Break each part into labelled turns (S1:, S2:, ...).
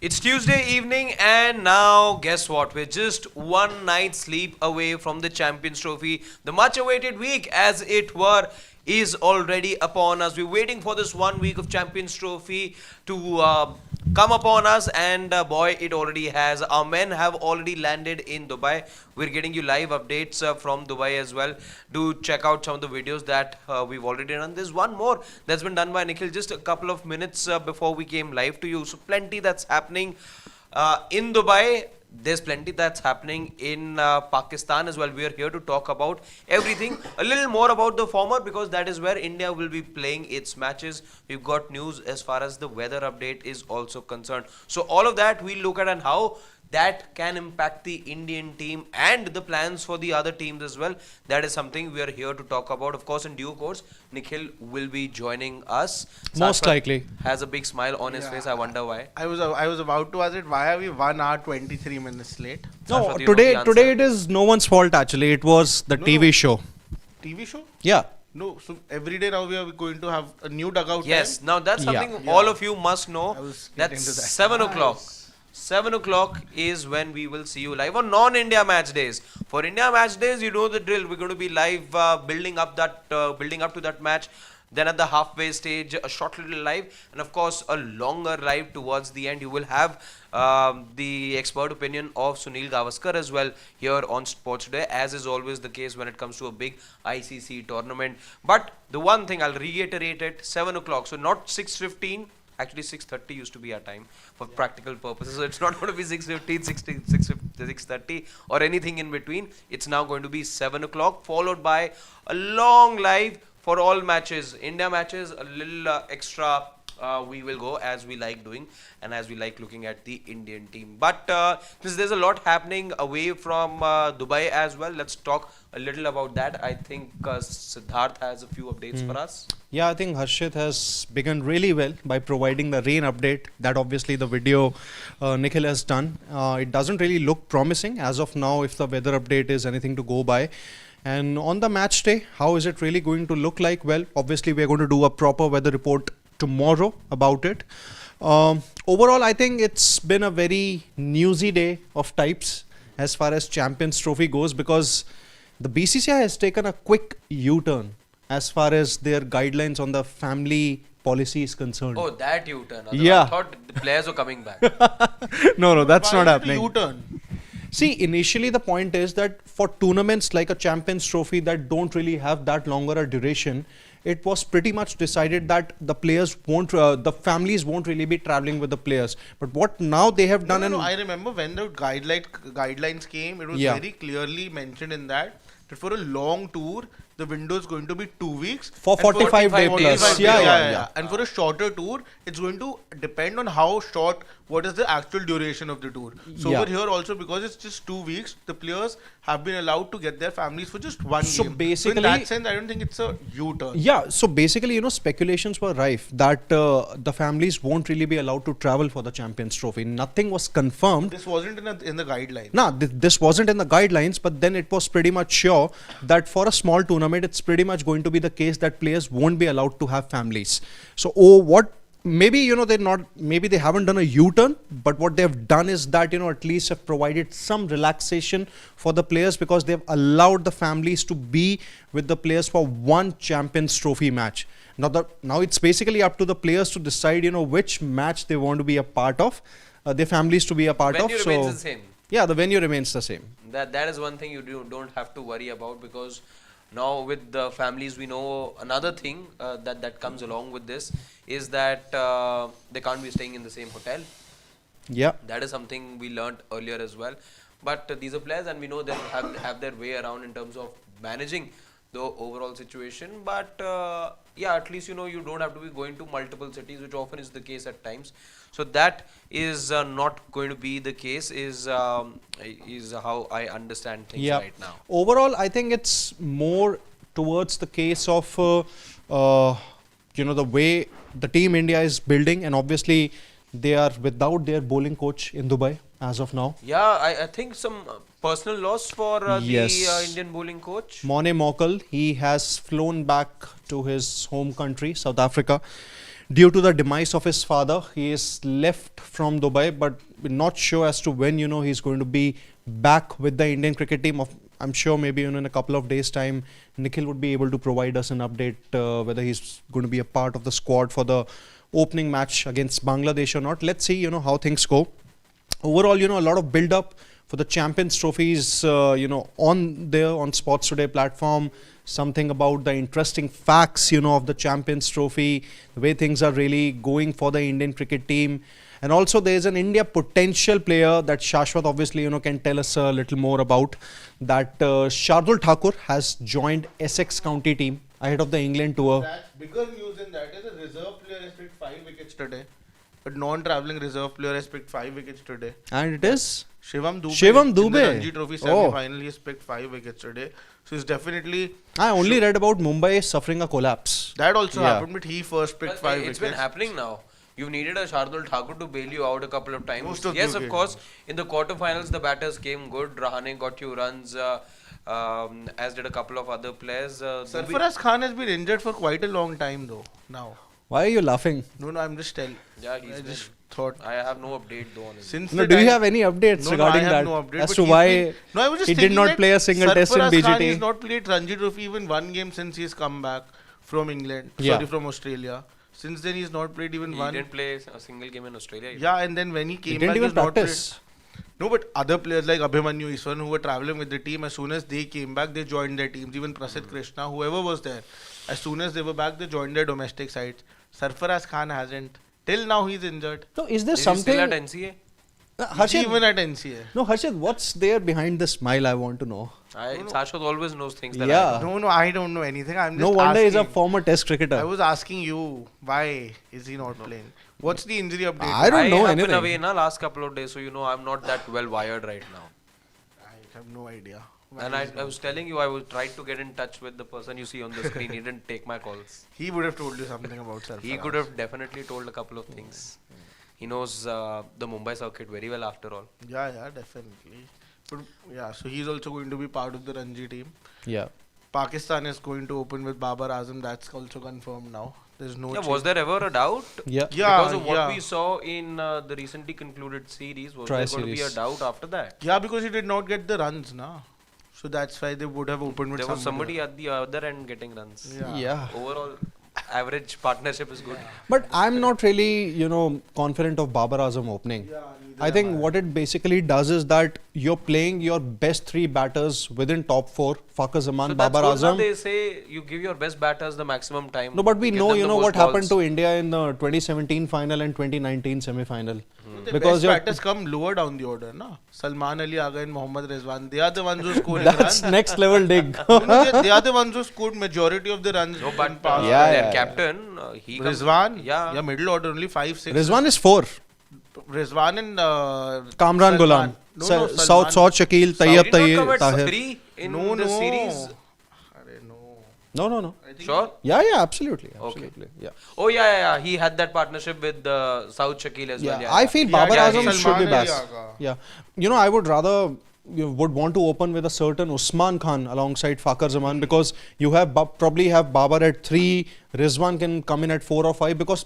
S1: It's Tuesday evening, and now guess what? We're just one night's sleep away from the Champions Trophy. The much awaited week, as it were, is already upon us. We're waiting for this 1 week of Champions Trophy to come upon us, and boy, it already has. Our men have already landed in Dubai. We're getting you live updates from Dubai as well. Do check out some of the videos that we've already done. There's one more that's been done by Nikhil just a couple of minutes before we came live to you. So plenty that's happening in Dubai. There's plenty that's happening in Pakistan as well. We are here to talk about everything, a little more about the former, because that is where India will be playing its matches. We've got news as far as the weather update is also concerned. So all of that we'll look at, and how that can impact the Indian team and the plans for the other teams as well. That is something we are here to talk about. Of course, in due course, Nikhil will be joining us.
S2: Most likely.
S1: Has a big smile on his face. I wonder why.
S3: I was about to ask it. Why are we 1 hour 23 minutes late?
S2: No,
S1: Sarfat, you know the answer.
S2: today it is no one's fault actually. It was the TV show.
S3: TV show?
S2: Yeah.
S3: No. So every day now we are going to have a new dugout.
S1: Yes.
S3: time?
S1: Now that's something
S3: Yeah.
S1: all of you must know.
S3: I was getting
S1: That's
S3: to that.
S1: 7 o'clock. 7 o'clock is when we will see you live on non-India match days. For India match days, you know the drill. We're going to be live, building up to that match. Then at the halfway stage, a short little live, and of course a longer live towards the end. You will have the expert opinion of Sunil Gavaskar as well here on Sports Today, as is always the case when it comes to a big ICC tournament. But the one thing I'll reiterate it: 7 o'clock. So not 6:15. Actually, 6:30 used to be our time for practical purposes. So it's not going to be 6:15, 6:30 or anything in between. It's now going to be 7 o'clock, followed by a long live for all matches. India matches, a little extra we will go, as we like doing and as we like looking at the Indian team. But there's a lot happening away from Dubai as well. Let's talk a little about that. I think Siddharth has a few updates for us.
S2: Yeah, I think Harshit has begun really well by providing the rain update. That obviously the video Nikhil has done. It doesn't really look promising as of now if the weather update is anything to go by. And on the match day, how is it really going to look like? Well, obviously we are going to do a proper weather report tomorrow about it. Overall, I think it's been a very newsy day of types as far as Champions Trophy goes, because the BCCI has taken a quick U-turn as far as their guidelines on the family policy is concerned.
S1: Oh, that U-turn.
S2: Yeah.
S1: I thought the players were coming back.
S2: No, that's
S3: Why
S2: not
S3: is it a
S2: happening.
S3: U-turn?
S2: See, initially the point is that for tournaments like a Champions Trophy that don't really have that longer a duration, it was pretty much decided that the players won't, the families won't really be traveling with the players. But what now they have done,
S3: No, I remember when the guidelines came, it was very clearly mentioned in that for a long tour, the window is going to be 2 weeks.
S2: for
S3: And
S2: 45 day
S1: 45
S2: plus.
S1: days.
S2: Yeah.
S3: And for a shorter tour, it's going to depend on how short, what is the actual duration of the tour. So
S2: Yeah.
S3: over here also, because it's just 2 weeks, the players have been allowed to get their families for just one
S2: So
S3: game.
S2: basically-
S3: in that sense, I don't think it's a U-turn.
S2: Yeah, so basically, speculations were rife that the families won't really be allowed to travel for the Champions Trophy. Nothing was confirmed.
S3: This wasn't in the guidelines.
S2: Nah, this wasn't in the guidelines, but then it was pretty much sure that for a small tournament, it's pretty much going to be the case that players won't be allowed to have families. So, maybe, maybe they haven't done a U-turn, but what they've done is that, at least have provided some relaxation for the players, because they've allowed the families to be with the players for one Champions Trophy match. Now it's basically up to the players to decide, which match they want to be a part of, their families to be a part
S1: Venue
S2: of.
S1: remains
S2: So,
S1: the same.
S2: yeah, the venue remains the same.
S1: That is one thing you don't have to worry about, because now with the families, we know another thing that comes along with this is that they can't be staying in the same hotel.
S2: Yeah.
S1: That is something we learnt earlier as well. But these are players, and we know they'll have their way around in terms of managing the overall situation. But yeah, at least you don't have to be going to multiple cities, which often is the case at times. So that is not going to be the case, is how I understand things right now.
S2: Overall, I think it's more towards the case of the way the team India is building, and obviously they are without their bowling coach in Dubai as of now.
S1: Yeah, I think some personal loss for
S2: Yes.
S1: the Indian bowling coach.
S2: Mone Mokal, he has flown back to his home country, South Africa, due to the demise of his father. He is left from Dubai, but we're not sure as to when he's going to be back with the Indian cricket team. I'm sure maybe in a couple of days' time, Nikhil would be able to provide us an update whether he's going to be a part of the squad for the opening match against Bangladesh or not. Let's see, how things go. Overall, a lot of build-up for the Champions Trophies, on Sports Today platform. Something about the interesting facts, of the Champions Trophy, the way things are really going for the Indian cricket team. And also there is an India potential player that Shashwat obviously, can tell us a little more about. That Shardul Thakur has joined Essex County team ahead of the England tour.
S3: That's bigger news than that is a reserve player has picked 5 wickets today. A non-travelling reserve player has picked 5 wickets today.
S2: And it is?
S3: Shivam Dube.
S2: Shivam
S3: In the
S2: Dube.
S3: Ranji Trophy semi-final, he has picked 5 wickets today. So he's definitely...
S2: I only read about Mumbai suffering a collapse.
S3: That also happened, but he first picked
S1: But
S3: 5
S1: it's
S3: wickets.
S1: been happening now. You needed a Shardul Thakur to bail you out a couple of times.
S3: Most of
S1: Yes,
S3: the
S1: of
S3: games.
S1: course. In the quarterfinals, the batters came good. Rahane got you runs, as did a couple of other players.
S3: Sarfaraz Khan has been injured for quite a long time though, now.
S2: Why are you laughing?
S3: No, I'm just telling.
S1: Yeah,
S3: I
S1: he's
S3: just thought.
S1: I have no update though on him.
S3: Since
S2: No,
S3: the
S2: do you
S3: time-
S2: have any updates
S3: No,
S2: regarding
S3: I have
S2: that?
S3: no update,
S2: as
S3: but
S2: to
S3: he's
S2: why
S3: been- No, I was just
S2: he did
S3: thinking
S2: not
S3: that
S2: play a single test in
S3: Sarfaraz Khan
S2: BGT?
S3: has not played Ranji Trophy even one game since he's come back from England.
S2: Yeah.
S3: Sorry, from Australia. Since then he's not played even
S1: He
S3: one.
S1: didn't play a single game in Australia. either.
S3: Yeah, and then when he came
S2: He didn't
S3: back,
S2: even
S3: he's not
S2: practice.
S3: played. No, but other players like Abhimanyu Iswan who were traveling with the team, as soon as they came back, they joined their teams. Even Prasidh Krishna, whoever was there, as soon as they were back, they joined their domestic sides. Sarfaraz Khan hasn't. Till now, he's injured.
S2: No, is there
S1: Is he
S2: something?
S1: still at NCA?
S3: Is he even at NCA?
S2: No, Harshit, what's there behind the smile? I want to know.
S1: Shashwat always knows things that I
S2: Yeah.
S1: don't.
S3: No, I don't know anything. I'm just
S2: No wonder he's a
S3: asking.
S2: former Test cricketer.
S3: I was asking you, why is he not playing? What's the injury update?
S2: I don't know
S1: have
S2: anything.
S1: been away na last couple of days, so I'm not that well wired right now.
S3: I have no idea. Why
S1: And
S3: he's
S1: I
S3: not-
S1: was telling you, I was trying to get in touch with the person you see on the screen. He didn't take my calls.
S3: He would have told you something about Sarfaraz.
S1: He could have definitely told a couple of things. He knows the Mumbai circuit very well after all.
S3: Yeah, definitely. But yeah, so he's also going to be part of the Ranji team.
S2: Yeah.
S3: Pakistan is going to open with Babar Azam. That's also confirmed now. There's no.
S1: Yeah,
S3: change.
S1: was there ever a doubt?
S2: Yeah.
S3: Yeah,
S1: Because of what
S3: yeah.
S1: we saw in the recently concluded series, was there going to be a
S2: Tri-series.
S1: doubt after that?
S3: Yeah, because he did not get the runs, na. So that's why they would have opened with
S1: There was somebody at the other end getting runs.
S3: Yeah.
S1: Overall, average partnership is good.
S2: But I'm not really, confident of Babar Azam opening.
S3: Yeah,
S2: I think what it basically does is that you're playing your best 3 batters within top 4. Fakhar Zaman,
S1: So that's
S2: Babar
S1: good, na.
S2: Azam.
S1: They say you give your best batters the maximum time.
S2: No, but we
S1: give
S2: know,
S1: them the most
S2: what happened
S1: balls.
S2: to India in the 2017 final and 2019 semi-final.
S3: The
S2: Because
S3: best
S2: you're-
S3: batters come lower down the order, na. Salman Ali Agha and Mohammad Rizwan. They are the ones who scored
S2: That's
S3: runs.
S2: next level dig.
S3: They are the ones who scored majority of the runs.
S1: No, but
S3: in past.
S2: Yeah,
S1: their
S2: yeah.
S1: captain, he comes-
S3: Rizwan.
S1: Yeah.
S3: Middle order only 5, 6.
S2: Rizwan is 4.
S3: Rizwan and
S2: Kamran
S3: Salman.
S2: Ghulam.
S3: No,
S2: South Shakil, Tayyab
S1: Did not come at
S2: Tahir.
S1: 3 in
S3: No,
S1: the
S3: no.
S1: series.
S3: Arey, no.
S2: No.
S3: I think
S1: Sure?
S2: Yeah, absolutely.
S1: Okay.
S2: Absolutely. Yeah.
S1: Oh, yeah. He had that partnership with South Shakil as well.
S2: Yeah, I feel
S3: Yeah,
S2: Babar
S3: yeah,
S2: Azam
S3: Salman
S2: should be
S3: Ali
S2: best.
S3: Agha.
S2: Yeah. I would rather would want to open with a certain Usman Khan alongside Fakhar Zaman because you have probably have Babar at 3, Rizwan can come in at 4 or 5 because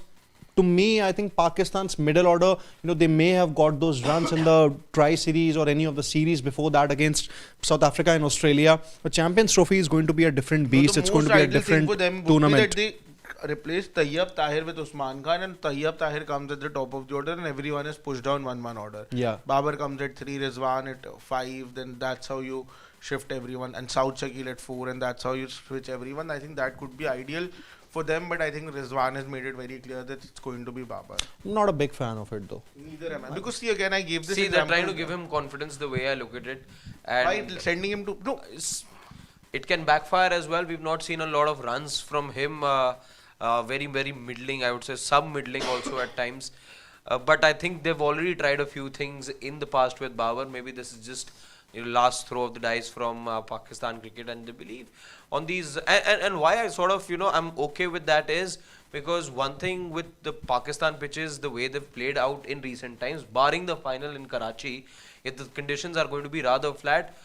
S2: to me, I think Pakistan's middle order, they may have got those runs in the tri-series or any of the series before that against South Africa and Australia. The Champions Trophy is going to be a different beast.
S3: The
S2: It's going to
S3: most
S2: be a
S3: ideal thing
S2: different
S3: for them would be
S2: tournament.
S3: that they replace Tayyab Tahir with Usman Khan, and Tayyab Tahir comes at the top of the order, and everyone is pushed down 1-1 order.
S2: Yeah.
S3: Babar comes at 3, Rizwan at 5, then that's how you shift everyone, and South Shakil at 4, and that's how you switch everyone. I think that could be ideal for them, but I think Rizwan has made it very clear that it's going to be Babar.
S2: Not a big fan of it though.
S3: Neither am I. Because see, again, I gave this
S1: See, they're
S3: example.
S1: trying to give him confidence the way I look at it.
S3: By
S1: And
S3: sending him to... No,
S1: it can backfire as well. We've not seen a lot of runs from him. Very, very middling, I would say sub-middling also at times. But I think they've already tried a few things in the past with Babar. Maybe this is just last throw of the dice from Pakistan cricket, and they believe on these. And why I sort of, I'm okay with that is because one thing with the Pakistan pitches, the way they've played out in recent times, barring the final in Karachi, if the conditions are going to be rather flat,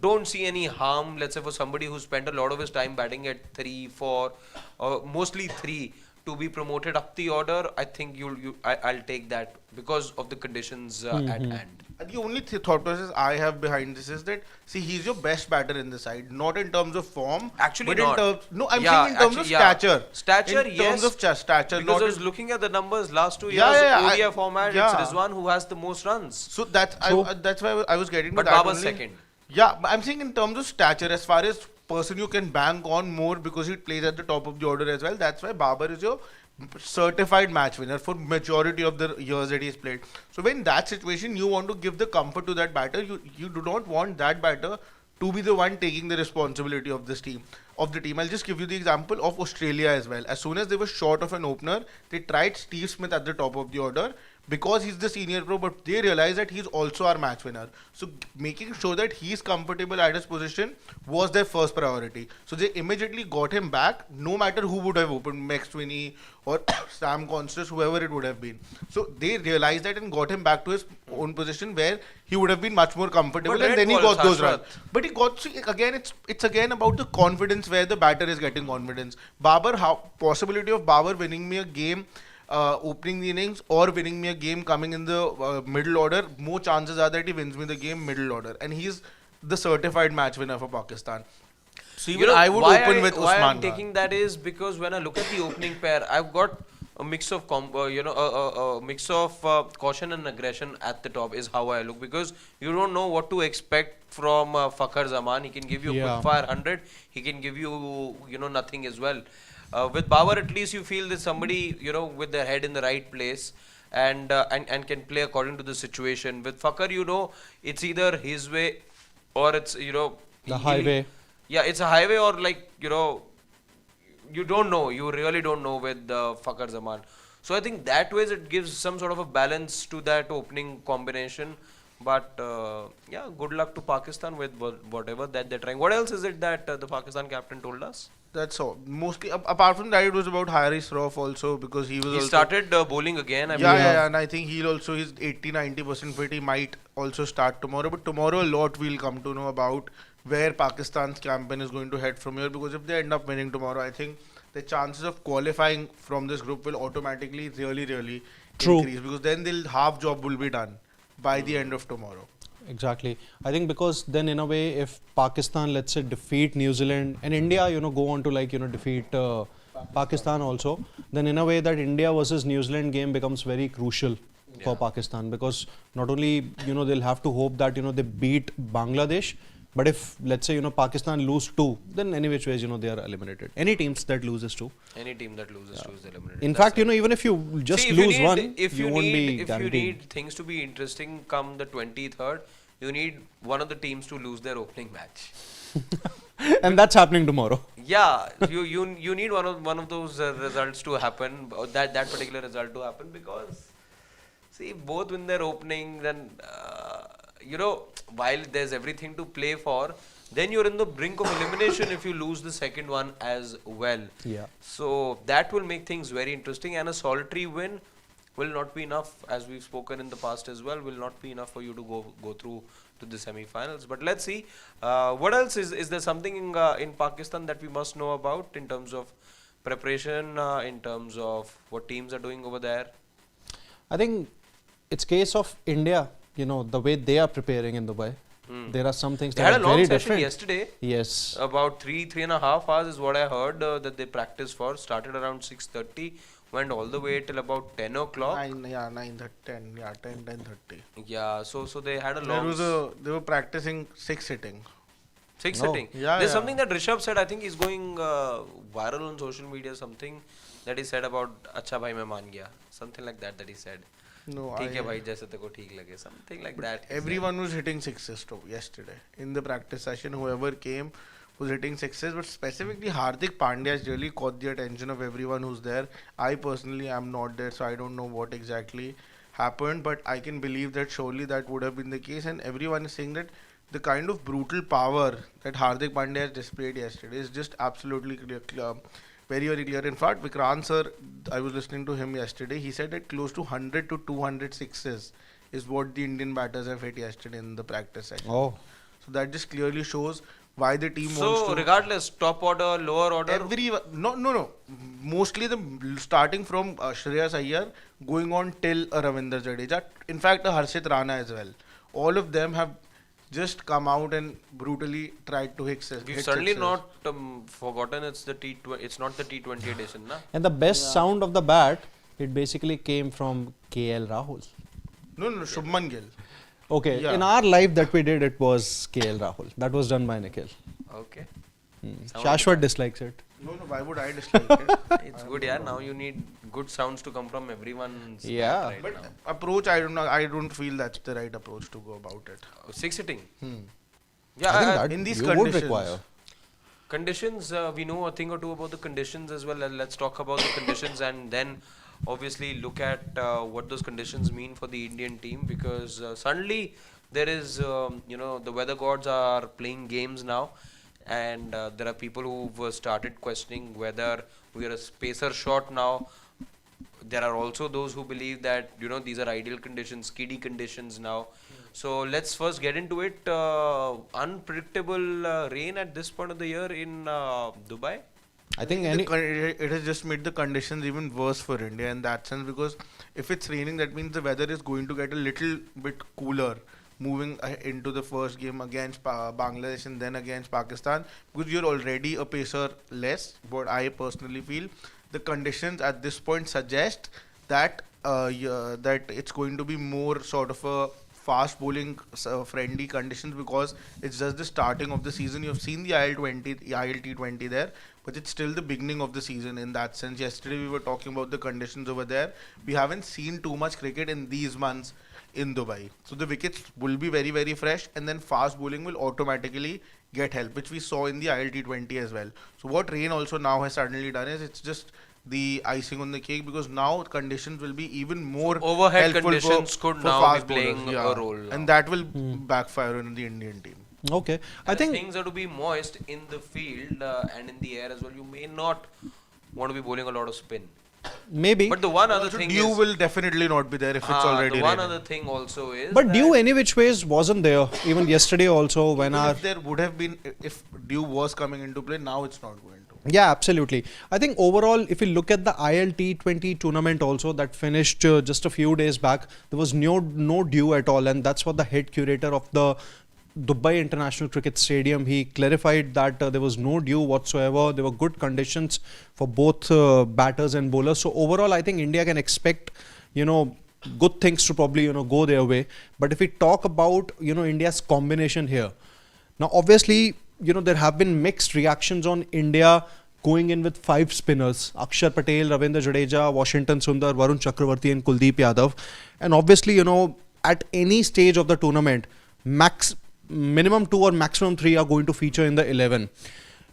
S1: don't see any harm, let's say, for somebody who spent a lot of his time batting at 3, 4, or mostly 3, to be promoted up the order, I think I'll take that because of the conditions at hand.
S3: The only thought process I have behind this is that, see, he's your best batter in the side, not in terms of form.
S1: Actually
S3: but
S1: not.
S3: in terms, no, I'm
S1: Yeah,
S3: saying in terms
S1: actually,
S3: of
S1: yeah.
S3: stature.
S1: Stature,
S3: in
S1: yes.
S3: terms of stature,
S1: Because
S3: not
S1: I was
S3: in,
S1: looking at the numbers last 2 years,
S3: Yeah,
S1: ODI format,
S3: yeah.
S1: it's Rizwan who has the most runs.
S3: so that's that's why I was getting to
S1: But
S3: that
S1: Babar's
S3: only.
S1: second.
S3: Yeah, but I'm saying in terms of stature, as far as person you can bank on more because he plays at the top of the order as well. That's why Babar is your certified match winner for majority of the years that he's played. So when that situation, you want to give the comfort to that batter. You do not want that batter to be the one taking the responsibility of this team. Of the team, I'll just give you the example of Australia as well. As soon as they were short of an opener, they tried Steve Smith at the top of the order because he's the senior pro, but they realized that he's also our match winner. So making sure that he's comfortable at his position was their first priority. So they immediately got him back, no matter who would have opened, Max Twinney or Sam Constance, whoever it would have been. So they realized that and got him back to his own position where he would have been much more comfortable,
S1: But
S3: and then he
S1: red ball,
S3: got those
S1: Shashwat.
S3: runs. But he got, see, again, it's again about the confidence where the batter is getting confidence. Babar, how possibility of Babar winning me a game opening the innings or winning me a game coming in the middle order, more chances are that he wins me the game middle order, and he's the certified match winner for Pakistan. So even I would open with
S1: why
S3: Usman
S1: I'm
S3: Khan.
S1: taking that is because when I look at the opening pair, I've got a mix of a mix of caution and aggression at the top is how I look, because you don't know what to expect from Fakhar Zaman. He can give you a quick fire 100, he can give you nothing as well. With Babar, at least you feel that somebody with their head in the right place and can play according to the situation. With Fakhar, it's either his way or it's
S2: The highway.
S1: Yeah, it's a highway or you don't know. You really don't know with Fakhar Zaman. So I think that ways it gives some sort of a balance to that opening combination. But yeah, good luck to Pakistan with whatever that they're trying. What else is it that the Pakistan captain told us?
S3: That's all. Mostly, apart from that, it was about Haris Rauf also, because he was
S1: He
S3: also
S1: started bowling again. I
S3: yeah, and I think he'll also, he's 80-90% fit. He might also start tomorrow, but tomorrow a lot we'll come to know about where Pakistan's campaign is going to head from here, because if they end up winning tomorrow, I think the chances of qualifying from this group will automatically really increase, because then the half job will be done by the end of tomorrow.
S2: Exactly. I think because then in a way, if Pakistan, let's say, defeat New Zealand and India, go on to defeat Pakistan also, then in a way that India versus New Zealand game becomes very crucial for Pakistan, because not only, they'll have to hope that, they beat Bangladesh, but if, let's say, Pakistan lose 2, then any which ways, they are eliminated. Any teams that loses 2.
S1: Any team that loses 2 is eliminated.
S2: In fact, even if you just lose 1, you won't be
S1: if
S2: guaranteed.
S1: you need things to be interesting come the 23rd, you need one of the teams to lose their opening match.
S2: And that's happening tomorrow.
S1: Yeah, you need one of those results to happen, that particular result to happen, because see, if both win their opening, then while there's everything to play for, then you're in the brink of elimination if you lose the second one as well.
S2: Yeah.
S1: So that will make things very interesting, and a solitary win will not be enough, as we've spoken in the past as well, will not be enough for you to go through to the semi-finals. But let's see. What else is there something in Pakistan that we must know about in terms of preparation, in terms of what teams are doing over there?
S2: I think it's case of India, the way they are preparing in Dubai. There are some things
S1: They
S2: that
S1: had
S2: are
S1: a long
S2: very
S1: session
S2: different.
S1: yesterday.
S2: Yes.
S1: About 3.5 hours is what I heard that they practiced for. Started around 6:30, went all the way till about 10 o'clock.
S3: 10:30.
S1: Yeah, so they had a long.
S3: They were practicing 6 sitting.
S1: Six
S2: No.
S1: sitting.
S3: Yeah,
S1: There's
S3: yeah.
S1: something that Rishabh said. I think he's going viral on social media. Something that he said about "Acha bhai main maan gaya." Something like that he said.
S3: No,
S1: ठीक है भाई जैसे तेको ठीक लगे. Something like that. he said.
S3: everyone was hitting sixes too yesterday in the practice session. Whoever came was hitting sixes, but specifically Hardik Pandya has really caught the attention of everyone who's there. I personally am not there, so I don't know what exactly happened, but I can believe that surely that would have been the case, and everyone is saying that the kind of brutal power that Hardik Pandya has displayed yesterday is just absolutely clear. Very clear. In fact, Vikrant sir, I was listening to him yesterday. He said that close to 100 to 200 sixes is what the Indian batters have hit yesterday in the practice session.
S2: Oh.
S3: So that just clearly shows why the team wants
S1: So
S3: to.
S1: regardless, top order, lower order.
S3: No. Mostly starting from Shreyas Iyer going on till Ravindra Jadeja. In fact, Harshit Rana as well. All of them have just come out and brutally tried to hit.
S1: We've certainly not forgotten it's not the T20 edition, na?
S2: And the best sound of the bat, it basically came from KL Rahul.
S3: No, Shubman Gill.
S2: Okay,
S3: Yeah.
S2: in our live that we did, it was KL Rahul. That was done by Nikhil.
S1: Okay.
S2: Shashwat dislikes it.
S3: No, why would I dislike it?
S1: It's good, yeah. Now you need good sounds to come from everyone's
S2: Yeah.
S1: bat right
S3: But
S1: now.
S3: approach, I don't know. I don't feel that's the right approach to go about it.
S1: Six hitting.
S3: Hmm.
S1: Yeah,
S2: I think
S1: I-
S2: that
S3: in these
S2: you would
S3: conditions-
S2: require.
S1: conditions, we know a thing or two about the conditions as well. Let's talk about the conditions and then obviously look at what those conditions mean for the Indian team, because suddenly there is, the weather gods are playing games now, and there are people who've started questioning whether we are a spacer short now. There are also those who believe that these are ideal conditions, kiddie conditions now. So let's first get into it. Unpredictable rain at this point of the year in Dubai.
S2: I think
S3: It has just made the conditions even worse for India in that sense, because if it's raining, that means the weather is going to get a little bit cooler moving into the first game against Bangladesh and then against Pakistan, because you're already a pacer less. But I personally feel the conditions at this point suggest that that it's going to be more sort of a fast bowling friendly conditions, because it's just the starting of the season. You've seen the ILT20 there, but it's still the beginning of the season in that sense. Yesterday we were talking about the conditions over there. We haven't seen too much cricket in these months in Dubai, so the wickets will be very, very fresh, and then fast bowling will automatically get help, which we saw in the ILT20 as well. So what rain also now has suddenly done is it's just the icing on the cake, because now conditions will be even more
S1: Overhead
S3: helpful
S1: conditions could
S3: for
S1: now
S3: fast
S1: be playing
S3: bowlers,
S1: a role now.
S3: and that will backfire on the Indian team.
S2: okay. I
S1: And
S2: think
S1: things are to be moist in the field and in the air as well. You may not want to be bowling a lot of spin.
S2: maybe.
S1: But the one other
S3: Also,
S1: thing
S3: dew
S1: is,
S3: will definitely not be there if it's already
S1: the one
S3: raining.
S1: other thing also is,
S2: But
S1: that
S2: dew any which ways wasn't there. Even yesterday also when
S3: Even
S2: our
S3: if there would have been, if dew was coming into play, now it's not going to.
S2: Yeah, absolutely. I think overall, if you look at the ILT20 tournament also that finished just a few days back, there was no dew at all, and that's what the head curator of the Dubai International Cricket Stadium, he clarified that there was no dew whatsoever. There were good conditions for both batters and bowlers. So overall, I think India can expect, good things to probably, go their way. But if we talk about, India's combination here, now obviously, there have been mixed reactions on India going in with 5 spinners: Akshar Patel, Ravindra Jadeja, Washington Sundar, Varun Chakravarti and Kuldeep Yadav. And obviously, at any stage of the tournament, minimum 2 or maximum 3 are going to feature in the 11.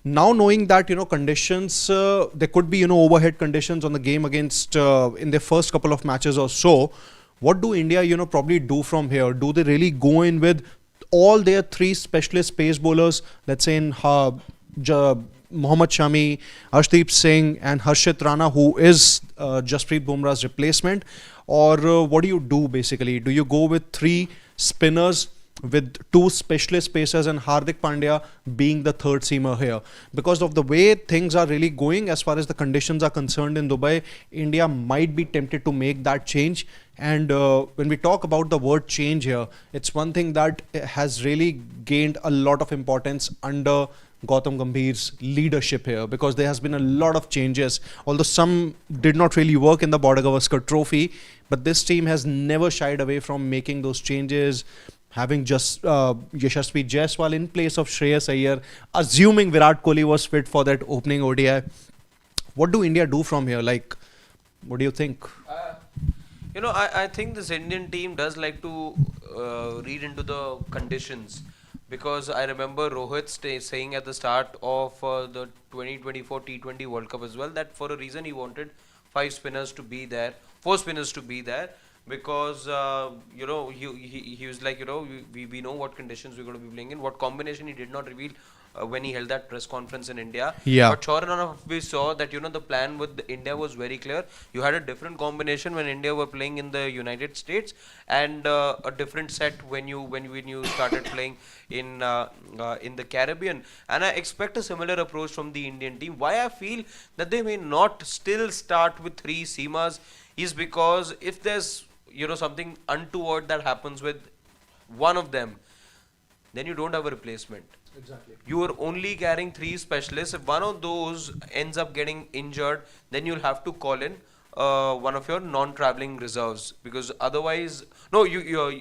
S2: Now knowing that, conditions, there could be, overhead conditions on the game against, in their first couple of matches or so, what do India, probably do from here? Do they really go in with all their 3 specialist pace bowlers, let's say in Mohammad Shami, Arshdeep Singh and Harshit Rana, who is Jasprit Bumrah's replacement? Or what do you do basically? Do you go with 3 spinners with 2 specialist pacers and Hardik Pandya being the third seamer here? Because of the way things are really going as far as the conditions are concerned in Dubai, India might be tempted to make that change. And when we talk about the word change here, it's one thing that has really gained a lot of importance under Gautam Gambhir's leadership here, because there has been a lot of changes, although some did not really work in the Border Gavaskar Trophy, but this team has never shied away from making those changes, having just Yashasvi Jaiswal in place of Shreyas Iyer, assuming Virat Kohli was fit for that opening ODI. What do India do from here? Like, what do you think?
S1: I think this Indian team does like to read into the conditions, because I remember Rohit saying at the start of the 2024 T20 World Cup as well that for a reason he wanted 5 spinners to be there, 4 spinners to be there, because he was like, we know what conditions we're going to be playing in. What combination he did not reveal when he held that press conference in India.
S2: Yeah.
S1: But sure enough, we saw that the plan with India was very clear. You had a different combination when India were playing in the United States, and a different set when you started playing in the Caribbean. And I expect a similar approach from the Indian team. Why I feel that they may not still start with three seamers is because if there's something untoward that happens with one of them, then you don't have a replacement.
S2: Exactly.
S1: You are only carrying three specialists. If one of those ends up getting injured, then you'll have to call in one of your non-traveling reserves, because otherwise, no, you'll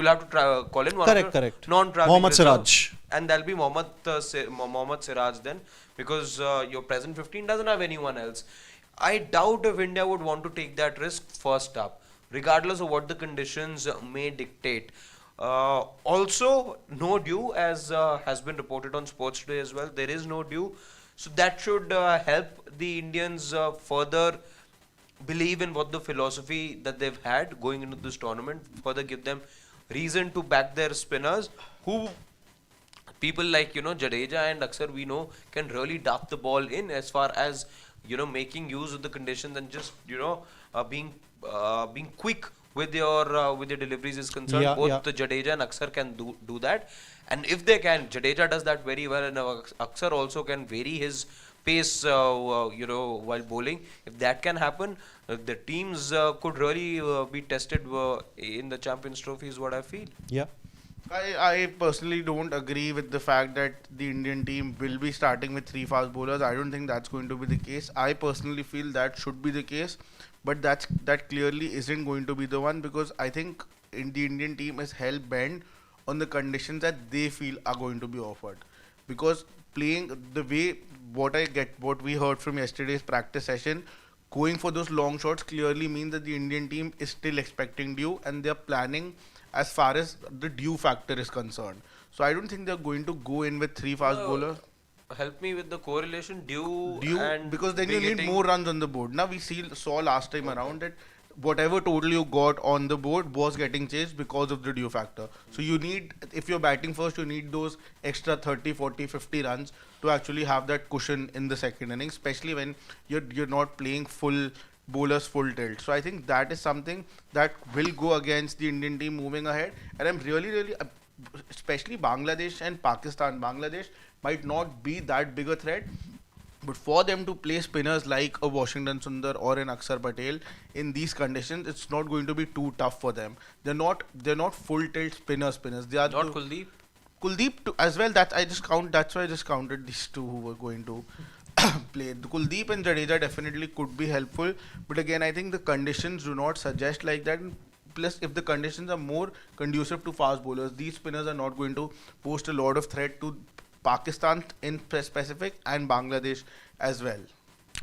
S1: have to call in one of your
S2: Correct.
S1: non-traveling
S2: Mohammad
S1: reserves,
S2: Siraj.
S1: and that'll be Mohammad Siraj then, because your present 15 doesn't have anyone else. I doubt if India would want to take that risk first up, regardless of what the conditions may dictate. Also, no due, as has been reported on Sports Today as well. There is no due, so that should help the Indians further believe in what the philosophy that they've had going into this tournament, further give them reason to back their spinners, who people like Jadeja and Aksar, we know, can really dump the ball in, as far as making use of the conditions and just being quick with your deliveries is concerned. Both the Jadeja and Aksar can do that, and if they can, Jadeja does that very well, and Aksar also can vary his pace while bowling. If that can happen, the teams could really be tested in the Champions Trophy, is what I feel.
S2: Yeah.
S3: I personally don't agree with the fact that the Indian team will be starting with three fast bowlers. I don't think that's going to be the case. I personally feel that should be the case, but that clearly isn't going to be the one, because I think the Indian team is hell bent on the conditions that they feel are going to be offered. Because playing the way what we heard from yesterday's practice session, going for those long shots clearly means that the Indian team is still expecting due, and they're planning as far as the due factor is concerned. So I don't think they're going to go in with three fast bowlers.
S1: Help me with the correlation, due and
S3: because then you need
S1: hitting.
S3: more runs on the board. Now we saw last time around that whatever total you got on the board was getting chased because of the due factor. So you need, if you're batting first, you need those extra 30, 40, 50 runs to actually have that cushion in the second inning, especially when you're not playing full bowlers full tilt. So I think that is something that will go against the Indian team moving ahead. And I'm really especially Bangladesh and Pakistan. Bangladesh might not be that big a threat, but for them to play spinners like a Washington Sundar or an Akshar Patel in these conditions, it's not going to be too tough for them. They're not full tilt spinners. They are
S1: not Kuldeep.
S3: Kuldeep as well. That's why I just counted these two who were going to play. The Kuldeep and Jadeja definitely could be helpful, but again, I think the conditions do not suggest like that. Plus, if the conditions are more conducive to fast bowlers, these spinners are not going to pose a lot of threat to Pakistan in specific and Bangladesh as well.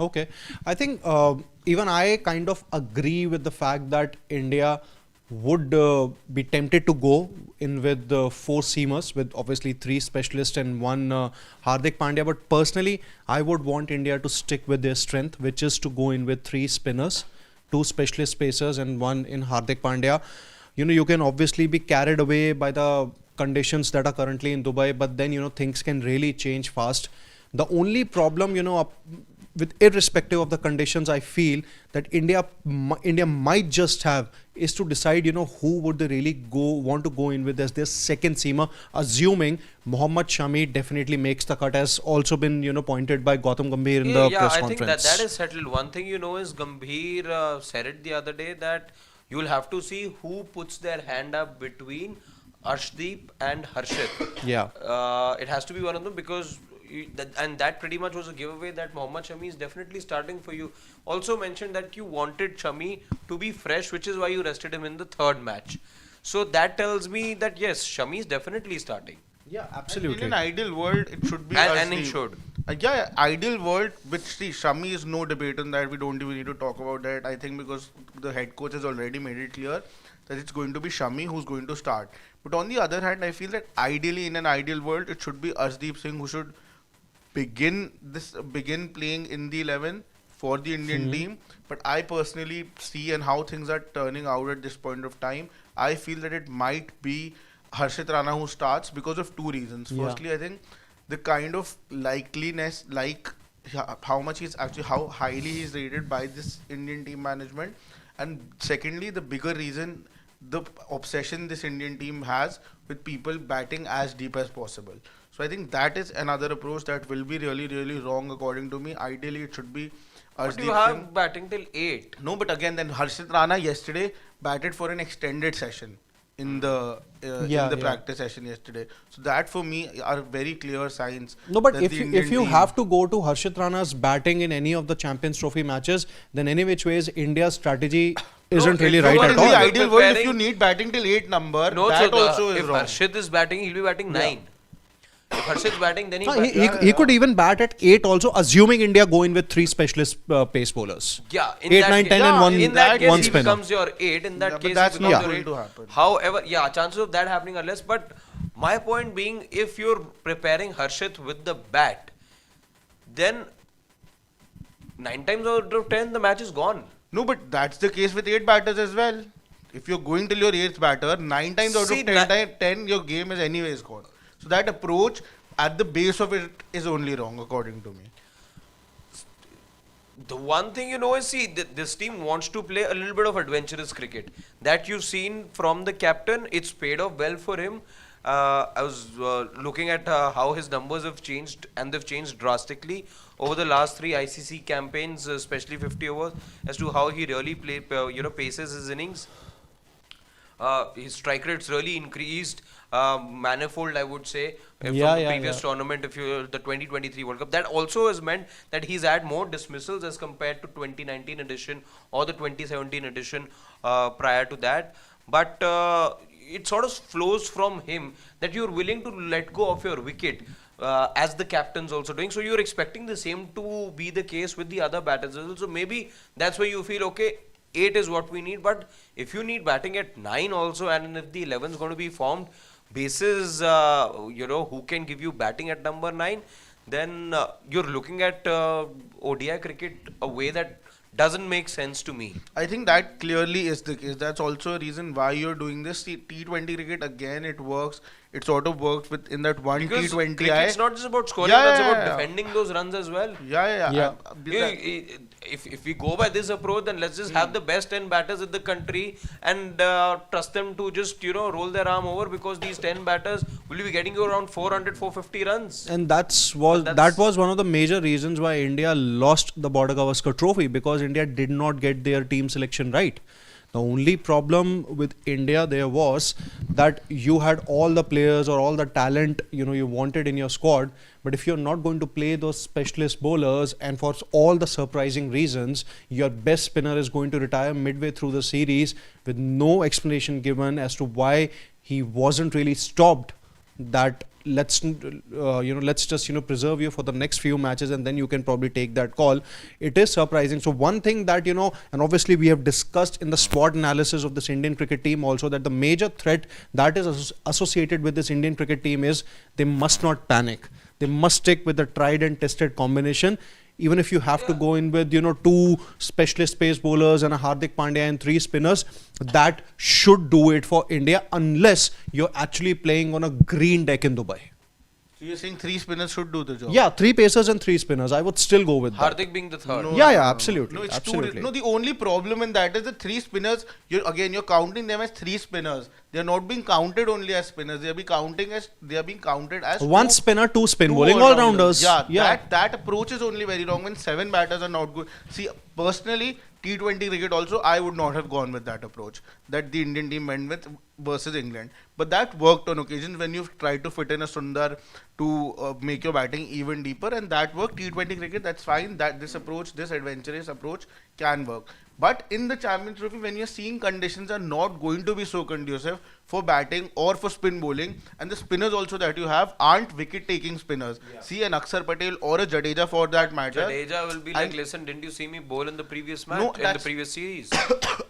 S2: Okay. I think even I kind of agree with the fact that India would be tempted to go in with four seamers, with obviously three specialists and one Hardik Pandya. But personally, I would want India to stick with their strength, which is to go in with three spinners, two specialist pacers and one in Hardik Pandya. You can obviously be carried away by the conditions that are currently in Dubai, but then things can really change fast. The only problem with irrespective of the conditions, I feel that India might just have is to decide who would they really want to go in with as their second seamer, assuming Mohammad Shami definitely makes the cut, as also been pointed by Gautam Gambhir in the press conference.
S1: I think that is settled. One thing is Gambhir said it the other day, that you will have to see who puts their hand up between Arshdeep and Harshit.
S2: Yeah.
S1: It has to be one of them, because that pretty much was a giveaway that Mohammad Shami is definitely starting for you. Also mentioned that you wanted Shami to be fresh, which is why you rested him in the third match. So that tells me that yes, Shami is definitely starting.
S2: Yeah, absolutely.
S3: In an ideal world, it should be
S1: and it should.
S3: Ideal world, which Shami is no debate on that. We don't even need to talk about that. I think because the head coach has already made it clear that it's going to be Shami who's going to start. But on the other hand, I feel that ideally, in an ideal world, it should be Arshdeep Singh who should begin playing in the 11 for the Indian team. But I personally see, and how things are turning out at this point of time, I feel that it might be Harshit Rana who starts because of two reasons. Firstly, I think the kind of likeliness, how much he's actually, how highly he's rated by this Indian team management. And secondly, the bigger reason, the obsession this Indian team has with people batting as deep as possible. So I think that is another approach that will be really, really wrong according to me. Ideally, it should be
S1: But you
S3: Arshdeep Singh.
S1: have batting till 8.
S3: No, but again, then Harshit Rana yesterday batted for an extended session in the practice session yesterday. So that for me are very clear signs.
S2: No, but
S3: that
S2: if
S3: the
S2: you,
S3: Indian
S2: if you
S3: team-
S2: have to go to Harshit Rana's batting in any of the Champions Trophy matches, then any which ways India's strategy isn't
S1: if
S2: really
S1: you
S2: right
S1: were
S2: at
S3: in
S1: all.
S3: the
S2: all.
S3: ideal world, if
S1: Preparing-
S3: you need batting till 8 number,
S1: No,
S3: that
S1: so
S3: also
S1: if
S3: is wrong.
S1: Harshit is batting, he'll be batting 9. If Harshit's batting, then
S2: He could even bat at 8 also, assuming India go in with 3 specialist pace bowlers.
S1: Yeah, in
S2: 8,
S1: that
S2: 9,
S1: case,
S2: 10 and
S1: in that case,
S2: one
S1: he
S2: spinner.
S1: becomes your 8. In that
S3: Yeah, but
S1: case,
S3: that's
S1: he
S3: not
S1: becomes your
S3: going
S1: 8.
S3: to happen.
S1: However, yeah, chances of that happening are less. But my point being, if you're preparing Harshit with the bat, then 9 times out of 10, the match is gone.
S3: No, but that's the case with 8 batters as well. If you're going till your 8th batter, 9 times out
S1: See,
S3: of 10, your game is anyways gone. So that approach at the base of it is only wrong according to me.
S1: The one thing you know is, see, this team wants to play a little bit of adventurous cricket. That you've seen from the captain, it's paid off well for him. I was looking at how his numbers have changed, and they've changed drastically over the last 3 ICC campaigns, especially 50 overs, as to how he really paces his innings. His strike rates really increased, manifold, I would say, from the previous tournament, if you the 2023 World Cup. That also has meant that he's had more dismissals as compared to 2019 edition or the 2017 edition prior to that. But it sort of flows from him that you're willing to let go of your wicket. As the captain's also doing, so you're expecting the same to be the case with the other batters as well. So maybe that's why you feel okay, 8 is what we need. But if you need batting at 9 also, and if the 11 is going to be formed basis, who can give you batting at number 9, then you're looking at ODI cricket a way that doesn't make sense to me.
S3: I think that clearly is the case. That's also a reason why you're doing this. T20 cricket, again, it works. It sort of works in that one
S1: Because
S3: T20I.
S1: cricket's not just about scoring,
S3: Yeah,
S1: it's
S3: yeah,
S1: about
S3: yeah.
S1: defending those runs as well.
S3: Yeah.
S1: If we go by this approach, then let's just have the best 10 batters in the country and trust them to just roll their arm over, because these 10 batters will be getting you around 400, 450 runs.
S2: And that was one of the major reasons why India lost the Border Gavaskar trophy, because India did not get their team selection right. The only problem with India there was that you had all the players or all the talent you wanted in your squad, but if you're not going to play those specialist bowlers, and for all the surprising reasons, your best spinner is going to retire midway through the series with no explanation given as to why he wasn't really stopped, that let's just preserve you for the next few matches and then you can probably take that call. It is surprising. So one thing that and obviously we have discussed in the SWOT analysis of this Indian cricket team also, that the major threat that is associated with this Indian cricket team is they must not panic. They must stick with the tried and tested combination. Even if you have to go in with 2 specialist pace bowlers and a Hardik Pandya and 3 spinners, that should do it for India, unless you're actually playing on a green deck in Dubai.
S3: So you're saying 3 spinners should do the job?
S2: Yeah, 3 pacers and 3 spinners. I would still go with that.
S1: Hardik being the third.
S2: Absolutely.
S3: No, it's
S2: absolutely.
S3: the only problem in that is the 3 spinners. You're counting them as 3 spinners. They're not being counted only as spinners. They are being counted as
S2: 1
S3: two-
S2: spinner, 2 spin
S3: two
S2: bowling all-rounders.
S3: Yeah. That approach is only very wrong when 7 batters are not good. See, personally, T20 cricket also, I would not have gone with that approach that the Indian team went with versus England. But that worked on occasions when you've tried to fit in a Sundar to make your batting even deeper, and that worked. T20 cricket, that's fine. That this adventurous approach can work. But in the Champions Trophy, when you're seeing conditions are not going to be so conducive for batting or for spin bowling, and the spinners also that you have aren't wicket-taking spinners. Yeah. See an Akshar Patel or a Jadeja for that matter.
S1: Jadeja will be like, listen, didn't you see me bowl in the previous match,
S3: No,
S1: in the previous series?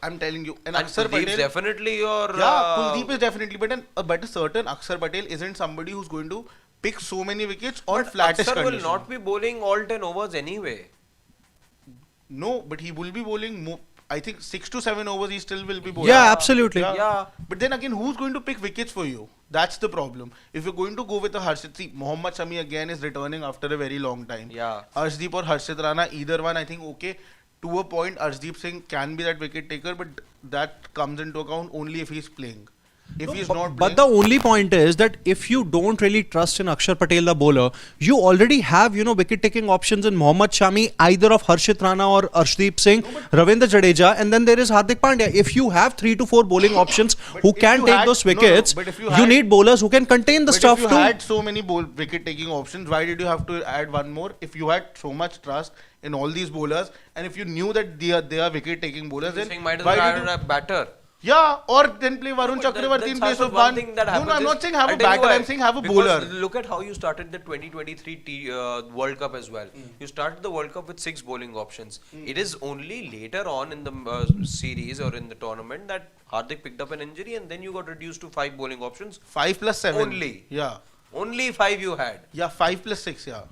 S3: I'm telling you, an
S1: And
S3: Akshar
S1: Kuldeep's
S3: Patel.
S1: definitely your...
S3: Kuldeep is definitely, but a certain Akshar Patel isn't somebody who's going to pick so many wickets on flattest
S1: Akshar
S3: conditions.
S1: will not be bowling all 10 overs anyway.
S3: No, but he will be bowling I think 6 to 7 overs he still will be bowling.
S2: Yeah, absolutely.
S1: Yeah.
S3: But then again, who's going to pick wickets for you? That's the problem. If you're going to go with a Harshit, see, Mohammad Shami again is returning after a very long time.
S1: Yeah.
S3: Arshdeep or Harshit Rana, either one, I think, okay, to a point, Arshdeep Singh can be that wicket taker, but that comes into account only if he's playing. If he's not
S2: But
S3: playing,
S2: the only point is that if you don't really trust in Akshar Patel, the bowler, you already have, wicket-taking options in Mohammad Shami, either of Harshit Rana or Arshdeep Singh, Ravindra Jadeja, and then there is Hardik Pandya. If you have 3 to 4 bowling options who
S3: if
S2: can
S3: you
S2: take
S3: had-
S2: those
S3: no, no,
S2: wickets,
S3: but if you
S2: you
S3: had-
S2: need bowlers who can contain the
S3: but
S2: stuff
S3: if you
S2: too.
S3: had so many wicket-taking options, why did you have to add one more? If you had so much trust in all these bowlers, and if you knew that they are wicket-taking bowlers,
S1: You
S3: then
S1: think might as
S3: why
S1: well
S3: did you?
S1: have a batter.
S3: Yeah, or then play Varun
S1: But
S3: Chakravarti in
S1: that's
S3: place of
S1: one
S3: one.
S1: thing that
S3: No,
S1: happens
S3: I'm not
S1: is-
S3: saying have
S1: I'll
S3: a
S1: tell you
S3: batter,
S1: why.
S3: I'm saying have a
S1: Because
S3: bowler.
S1: Look at how you started the 2023 World Cup as well. You started the World Cup with 6 bowling options. It is only later on in the series or in the tournament that Hardik picked up an injury and then you got reduced to 5 bowling options.
S3: 5 plus 7.
S1: Only.
S3: Yeah.
S1: Only 5 you had.
S3: Yeah, 5 plus 6, yeah.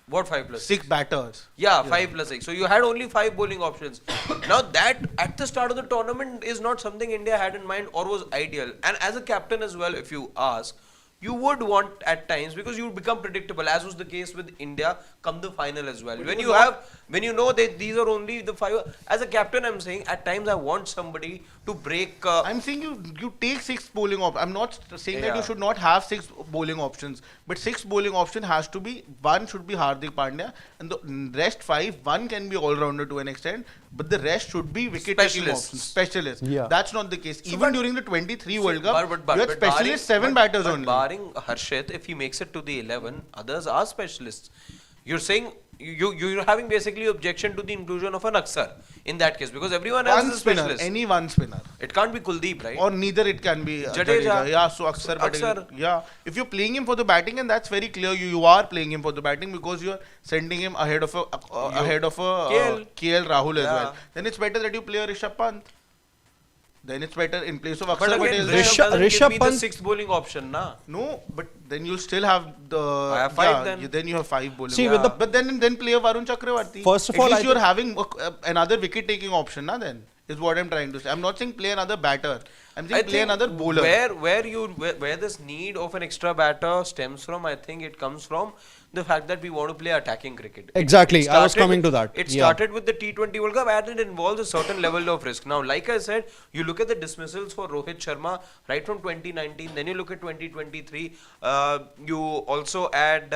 S1: What 5 plus
S3: 6 batters.
S1: Yeah, 5 plus 6. So you had only 5 bowling options. Now that at the start of the tournament is not something India had in mind or was ideal. And as a captain as well, if you ask, you would want at times because you become predictable, as was the case with India come the final as well. When you know that these are only the 5. As a captain, I'm saying at times I want somebody to break.
S3: I'm saying you take 6 bowling options. I'm not saying that
S1: Yeah.
S3: you should not have 6 bowling options, but 6 bowling option has to be, one should be Hardik Pandya, and the rest 5, one can be all rounder to an extent, but the rest should be wicket taking
S1: Specialists.
S3: options. Specialists.
S2: Yeah.
S3: That's not the case. Even during the 23 World Cup,
S1: But
S3: you had specialists, 7 batters only.
S1: Barring Harshit, if he makes it to the 11, others are specialists. You're saying you're having basically objection to the inclusion of an Aksar in that case because everyone else
S3: One
S1: is a
S3: spinner,
S1: specialist.
S3: any one spinner.
S1: It can't be Kuldeep, right?
S3: Or neither it can be
S1: Jadeja.
S3: Yeah, so Akshar Patel.
S1: Akshar.
S3: Yeah, if you're playing him for the batting, and that's very clear, you are playing him for the batting because you're sending him ahead of a KL Rahul as
S1: Yeah.
S3: well. Then it's better that you play a Rishabh Pant. Then it's better in place of
S1: But
S3: Akshar
S1: again,
S3: Patel.
S1: Rishabh give me the
S2: Pant-
S1: 6th bowling option, na?
S3: No, but then you still have the.
S1: I have 5 then.
S3: Then you have 5 bowling.
S2: See, with the-
S3: but then play a Varun Chakravarti.
S2: First of
S3: At
S2: all,
S3: least
S2: I
S3: you're
S2: think-
S3: having another wicket taking option, na? Then is what I'm trying to say. I'm not saying play another batter. I'm saying play another bowler.
S1: Where this need of an extra batter stems from, I think it comes from the fact that we want to play attacking cricket.
S2: Exactly, I was coming to that.
S1: It
S2: Yeah.
S1: started with the T20 World Cup and it involves a certain level of risk. Now, like I said, you look at the dismissals for Rohit Sharma right from 2019, then you look at 2023, you also add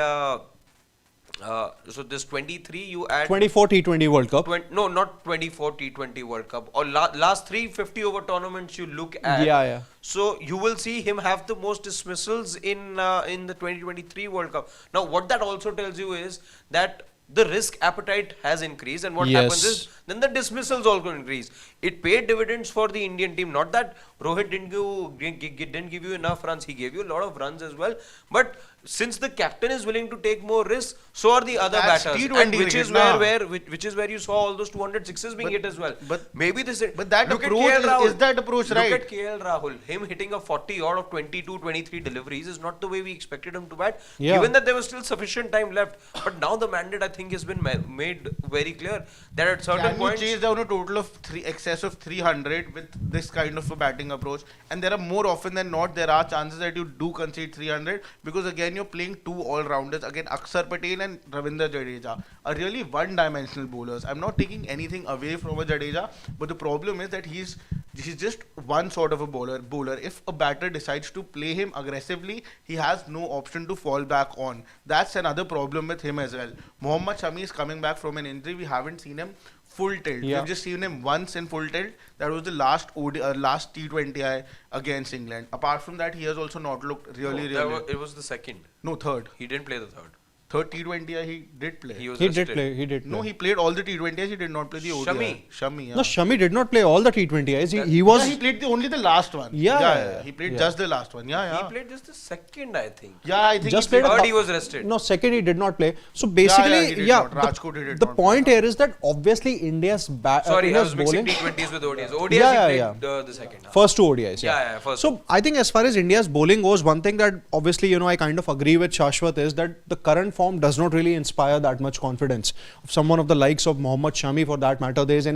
S1: so this 23 you add
S2: 24 T20 World Cup.
S1: no, not 24 T20 World Cup or last 3 50 over tournaments you look at.
S2: Yeah.
S1: So you will see him have the most dismissals in the 2023 World Cup. Now, what that also tells you is that the risk appetite has increased, and what happens is then the dismissals also increase. It paid dividends for the Indian team. Not that Rohit didn't give you enough runs; he gave you a lot of runs as well. But since the captain is willing to take more risks, so are the other
S3: That's
S1: batters,
S3: T20
S1: and which is
S3: cricket,
S1: which is where you saw all those 206s being hit as well.
S3: but-
S1: maybe this.
S3: but that
S1: look at
S3: approach
S1: KL Rahul.
S3: is that approach right?
S1: Look at KL Rahul. Him hitting a 40 out of 22, 23 deliveries is not the way we expected him to bat.
S2: Yeah.
S1: Given that there was still sufficient time left, but now the mandate I think has been made very clear that at certain
S3: Can you
S1: points.
S3: chase down a total of excess of 300 with this kind of a batting approach? And there are more often than not, there are chances that you do concede 300 because again you're playing 2 all-rounders. Again, Akshar Patel and Ravindra Jadeja are really one-dimensional bowlers. I'm not taking anything away from a Jadeja, but the problem is that he's just one sort of a bowler. If a batter decides to play him aggressively, he has no option to fall back on. That's another problem with him as well. Mohammad Shami is coming back from an injury. We haven't seen him full tilt.
S2: Yeah.
S3: We've just seen him once in full tilt. That was the last last T20I against England. Apart from that, he has also not looked really.
S1: It was the second.
S3: No, third.
S1: He didn't play the third.
S3: Third T20I he did play.
S1: He was
S2: He did
S1: rested.
S2: play. He did play.
S3: No, he played all the T20Is. He did not play the ODI. Shami, yeah.
S2: No, Shami did not play all the T20Is. He was.
S3: Yeah, he played only the last one.
S2: Yeah.
S3: He played
S2: Yeah.
S3: just the last one. Yeah.
S1: He played just the second, I think.
S3: Yeah, I think
S2: Just
S3: he
S2: played a
S1: Third
S2: cou-
S1: he was rested.
S2: No, second he did not play. So basically,
S3: he did not. Rajkot he did
S2: the
S3: not
S2: point
S3: play.
S2: here is that obviously India's
S1: Sorry, I
S2: India's
S1: was mixing
S2: bowling.
S1: T20s with ODIs. ODIs
S2: Yeah,
S1: he
S2: yeah,
S1: played the second half.
S2: First 2 ODIs.
S1: Yeah, first.
S2: So I think as far as India's bowling goes, one thing that obviously I kind of agree with Shashwat is that the current form does not really inspire that much confidence. Someone of the likes of Mohammad Shami, for that matter, there's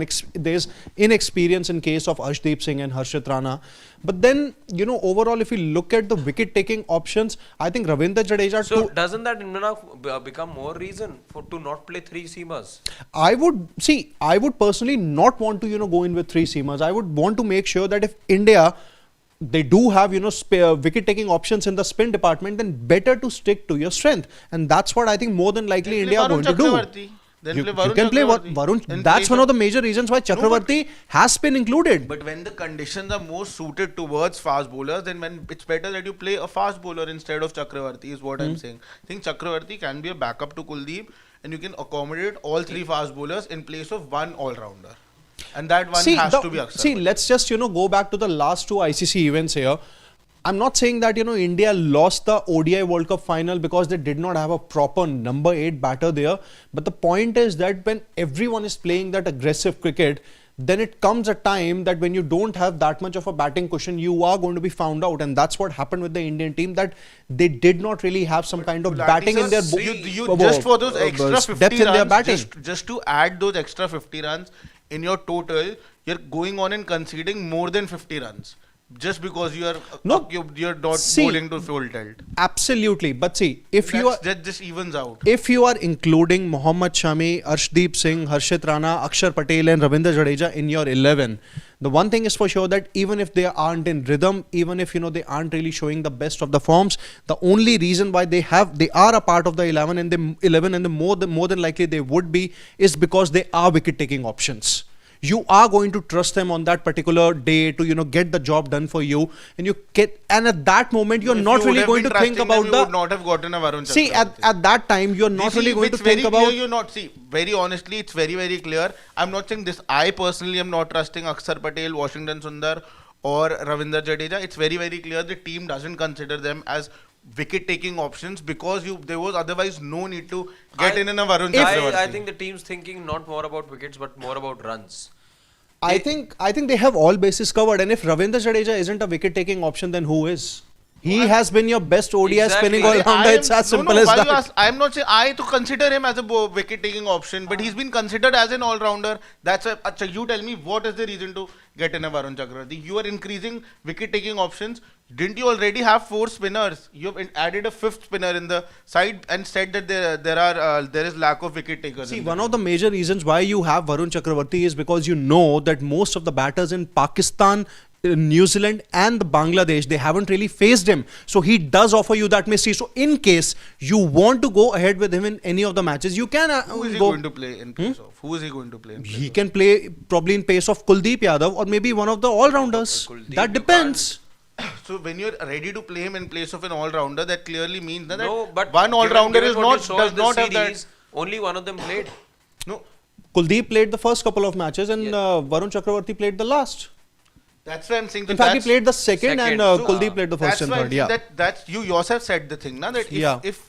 S2: inexperience in case of Arshdeep Singh and Harshit Rana. But then, overall, if you look at the wicket-taking options, I think Ravindra Jadeja...
S1: So doesn't that become more reason to not play 3 seamers?
S2: I would personally not want to, go in with 3 seamers. I would want to make sure that if India, they do have, spare wicket-taking options in the spin department, then better to stick to your strength. And that's what I think more than likely India are going to do. You can play Varun. That's one of the major reasons why Chakravarti has been included.
S3: But when the conditions are more suited towards fast bowlers, then when it's better that you play a fast bowler instead of Chakravarti is what I'm saying. I think Chakravarti can be a backup to Kuldeep, and you can accommodate all 3 fast bowlers in place of one all-rounder. And that one has to be Akshar.
S2: See, let's just, go back to the last 2 ICC events here. I'm not saying that, India lost the ODI World Cup final because they did not have a proper number 8 batter there. But the point is that when everyone is playing that aggressive cricket, then it comes a time that when you don't have that much of a batting cushion, you are going to be found out. And that's what happened with the Indian team, that they did not really have some kind of batting in their
S3: just for those extra 50 runs, just to add those extra 50 runs in your total, you're going on and conceding more than 50 runs. Just because you're not bowling to full tilt.
S2: Absolutely. But see, that
S3: just evens out.
S2: If you are including Mohammad Shami, Arshdeep Singh, Harshit Rana, Akshar Patel and Ravindra Jadeja in your 11, the one thing is for sure that even if they aren't in rhythm, even if they aren't really showing the best of the forms, the only reason why they are a part of the 11 and the more than likely they would be is because they are wicket taking options. You are going to trust them on that particular day to get the job done for you, and at that moment you're not really going to think about
S3: you would not have gotten a Varun Chakravarti.
S2: See, at that time you're not really going to think about.
S3: You're not. See, very honestly, it's very, very clear. I'm not saying this. I personally am not trusting Akshar Patel, Washington Sundar, or Ravindra Jadeja. It's very, very clear the team doesn't consider them as wicket-taking options because there was otherwise no need to get in a Varun Chakravarti.
S1: I think the team's thinking not more about wickets but more about runs.
S2: I think they have all bases covered, and if Ravindra Jadeja isn't a wicket-taking option, then who is? He has been your best ODI spinning all-rounder. It's as simple as that.
S3: I'm not saying I to consider him as a wicket-taking option, but he's been considered as an all-rounder. You tell me what is the reason to get in a Varun Chakravarti? You are increasing wicket-taking options. Didn't you already have 4 spinners? You've added a 5th spinner in the side and said that there is lack of wicket takers.
S2: See, one of the major reasons why you have Varun Chakravarti is because you know that most of the batters in Pakistan, New Zealand and the Bangladesh, they haven't really faced him. So he does offer you that mystery. So in case you want to go ahead with him in any of the matches, you can
S3: Who is he going to play in place of? Who is he going to play in place
S2: He can play probably in place of Kuldeep Yadav or maybe one of the all-rounders. That depends.
S3: So when you're ready to play him in place of an all-rounder, that clearly means that
S1: but
S3: one all-rounder does not have that.
S1: Only one of them played.
S3: No.
S2: Kuldeep played the first couple of matches and Varun Chakravarti played the last.
S3: That's why I'm saying.
S2: In fact, he played the second and Kuldeep played the first and third. Yeah.
S3: That's you yourself said the thing, na, that if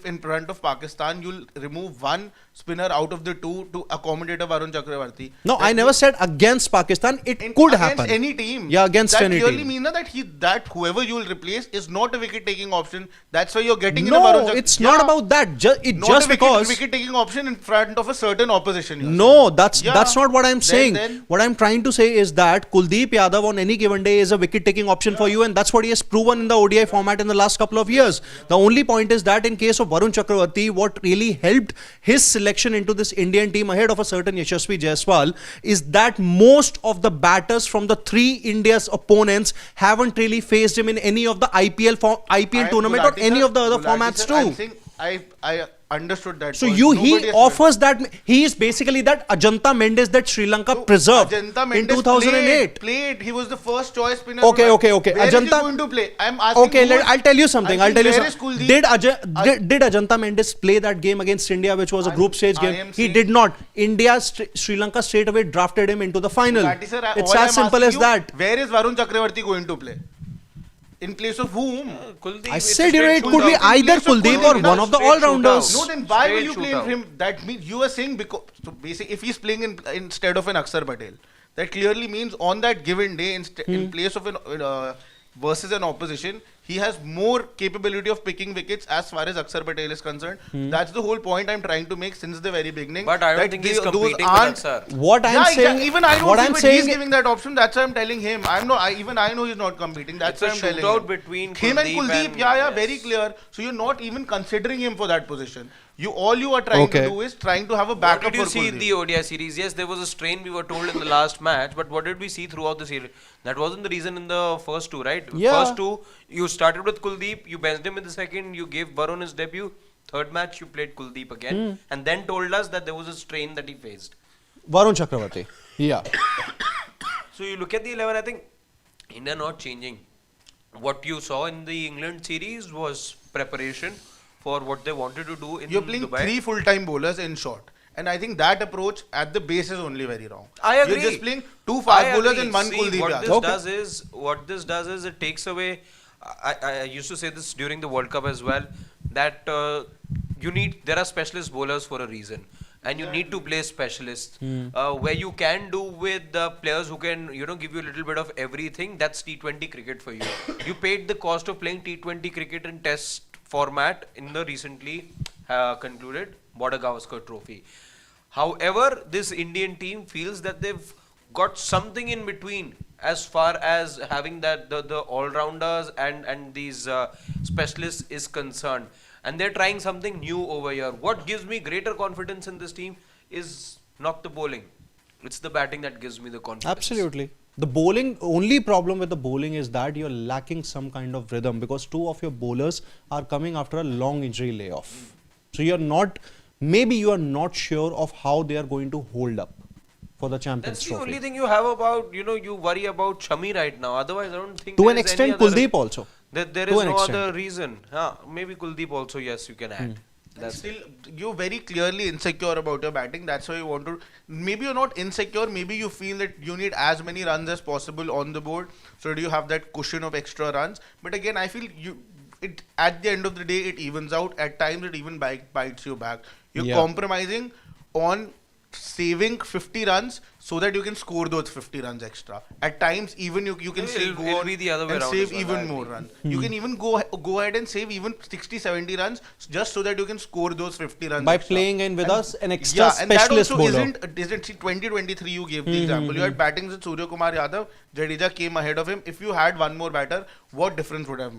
S3: in front of Pakistan you'll remove one spinner out of the 2 to accommodate a Varun Chakravarti.
S2: No, I never said against Pakistan. It could happen.
S3: Against any team.
S2: Yeah, against any team.
S3: That clearly means that whoever you will replace is not a wicket-taking option. That's why you're getting in a Varun Chakravarti.
S2: No, it's not about that. Just because
S3: wicket-taking option in front of a certain opposition.
S2: No, that's not what I'm saying. What I'm trying to say is that Kuldeep Yadav on any given day is a wicket-taking option for you, and that's what he has proven in the ODI format in the last couple of years. The only point is that in case of Varun Chakravarti, what really helped his selection into this Indian team ahead of a certain Yashasvi Jaiswal is that most of the batters from the 3 India's opponents haven't really faced him in any of the IPL tournament or any of the other formats too.
S3: I think I understood that.
S2: So he offers that. He is basically that Ajanta Mendes that Sri Lanka preserved in 2008.
S3: Played. He was the first choice spinner.
S2: Okay.
S3: Where
S2: Ajanta
S3: is he going to play? I'm asking.
S2: I'll tell you something. Did Ajanta Mendes play that game against India, which was a group stage game? He did not. Sri Lanka straight away drafted him into the final. It's as simple as that.
S3: Where is Varun Chakravarti going to play? In place of whom?
S1: Kuldeep,
S2: I said it could be either Kuldeep or one of the all-rounders.
S3: No, then why will you play him? That means you are saying because so basically if he's playing instead of an Akshar Patel, that clearly means on that given day in place of an versus an opposition, he has more capability of picking wickets as far as Akshar Patel is concerned. That's the whole point I'm trying to make since the very beginning.
S1: But I don't
S3: that
S1: think he's
S3: those
S1: competing with
S3: aren't-
S1: Akshar.
S2: What I'm saying,
S3: even I don't
S2: what
S3: see,
S2: I'm
S3: but
S2: saying,
S3: he's giving that option. That's why I'm telling him. I'm not. Even I know he's not competing. That's
S1: It's
S3: why
S1: a
S3: I'm telling
S1: shootout
S3: him.
S1: between
S3: him and
S1: Kuldeep
S3: Kuldeep.
S1: and-
S3: Yeah,
S1: yes.
S3: very clear. So you're not even considering him for that position. All you are trying
S2: Okay.
S3: to do is trying to have a
S1: What
S3: backup
S1: did you
S3: for
S1: see in
S3: Kuldeep.
S1: the ODI series? Yes, there was a strain we were told in the last match, but what did we see throughout the series? That wasn't the reason in the first two, right?
S2: Yeah.
S1: First two, you started with Kuldeep, you benched him in the second, you gave Varun his debut. Third match, you played Kuldeep again, and then told us that there was a strain that he faced.
S2: Varun Chakravarti. Yeah.
S1: So you look at the 11, I think India not changing. What you saw in the England series was preparation for what they wanted to do in
S3: You're playing
S1: Dubai.
S3: 3 full-time bowlers in short. And I think that approach at the base is only very wrong.
S1: I agree.
S3: You're just playing 2
S1: I
S3: fast bowlers
S1: agree.
S3: and 1
S1: See,
S3: Kuldeep
S1: what
S3: Yadav.
S1: this does is it takes away. I used to say this during the World Cup as well, that there are specialist bowlers for a reason, and you need to play specialists where you can do with the players who can give you a little bit of everything. That's T20 cricket for you. You paid the cost of playing T20 cricket in Test format in the recently concluded Border Gavaskar Trophy. However, this Indian team feels that they've got something in between as far as having that the all-rounders and these specialists is concerned, and they're trying something new over here. What gives me greater confidence in this team is not the bowling, it's the batting that gives me the confidence.
S2: Absolutely. The bowling, only problem with the bowling is that you're lacking some kind of rhythm because 2 of your bowlers are coming after a long injury layoff. So maybe you are not sure of how they are going to hold up for the Champions
S1: That's the
S2: Trophy.
S1: only thing you have about, you worry about Shami right now. Otherwise, I don't think
S2: To
S1: there
S2: an
S1: is any
S2: extent,
S1: other-
S2: Kuldeep also.
S1: There
S2: To
S1: is
S2: an
S1: no
S2: extent.
S1: other reason. Maybe Kuldeep also, yes, you can add. That's
S3: Still, you're very clearly insecure about your batting. That's why you want to. Maybe you're not insecure. Maybe you feel that you need as many runs as possible on the board, so that you have that cushion of extra runs. But again, I feel it at the end of the day, it evens out. At times, it even bites you back. You're
S2: Yeah.
S3: compromising on saving 50 runs so that you can score those 50 runs extra. At times, even you can
S1: It'll
S3: on
S1: be the other way
S3: and
S1: around
S3: save
S1: as well,
S3: even
S1: I
S3: more
S1: agree.
S3: runs. You can even go ahead and save even 60-70 runs just so that you can score those 50 runs
S2: By
S3: extra.
S2: playing in with
S3: And-
S2: us an extra
S3: yeah, and that
S2: specialist
S3: also
S2: bowler.
S3: isn't see 2023 you gave the example. You had batting with Surya Kumar Yadav, Jadeja came ahead of him. If you had one more batter, what difference would have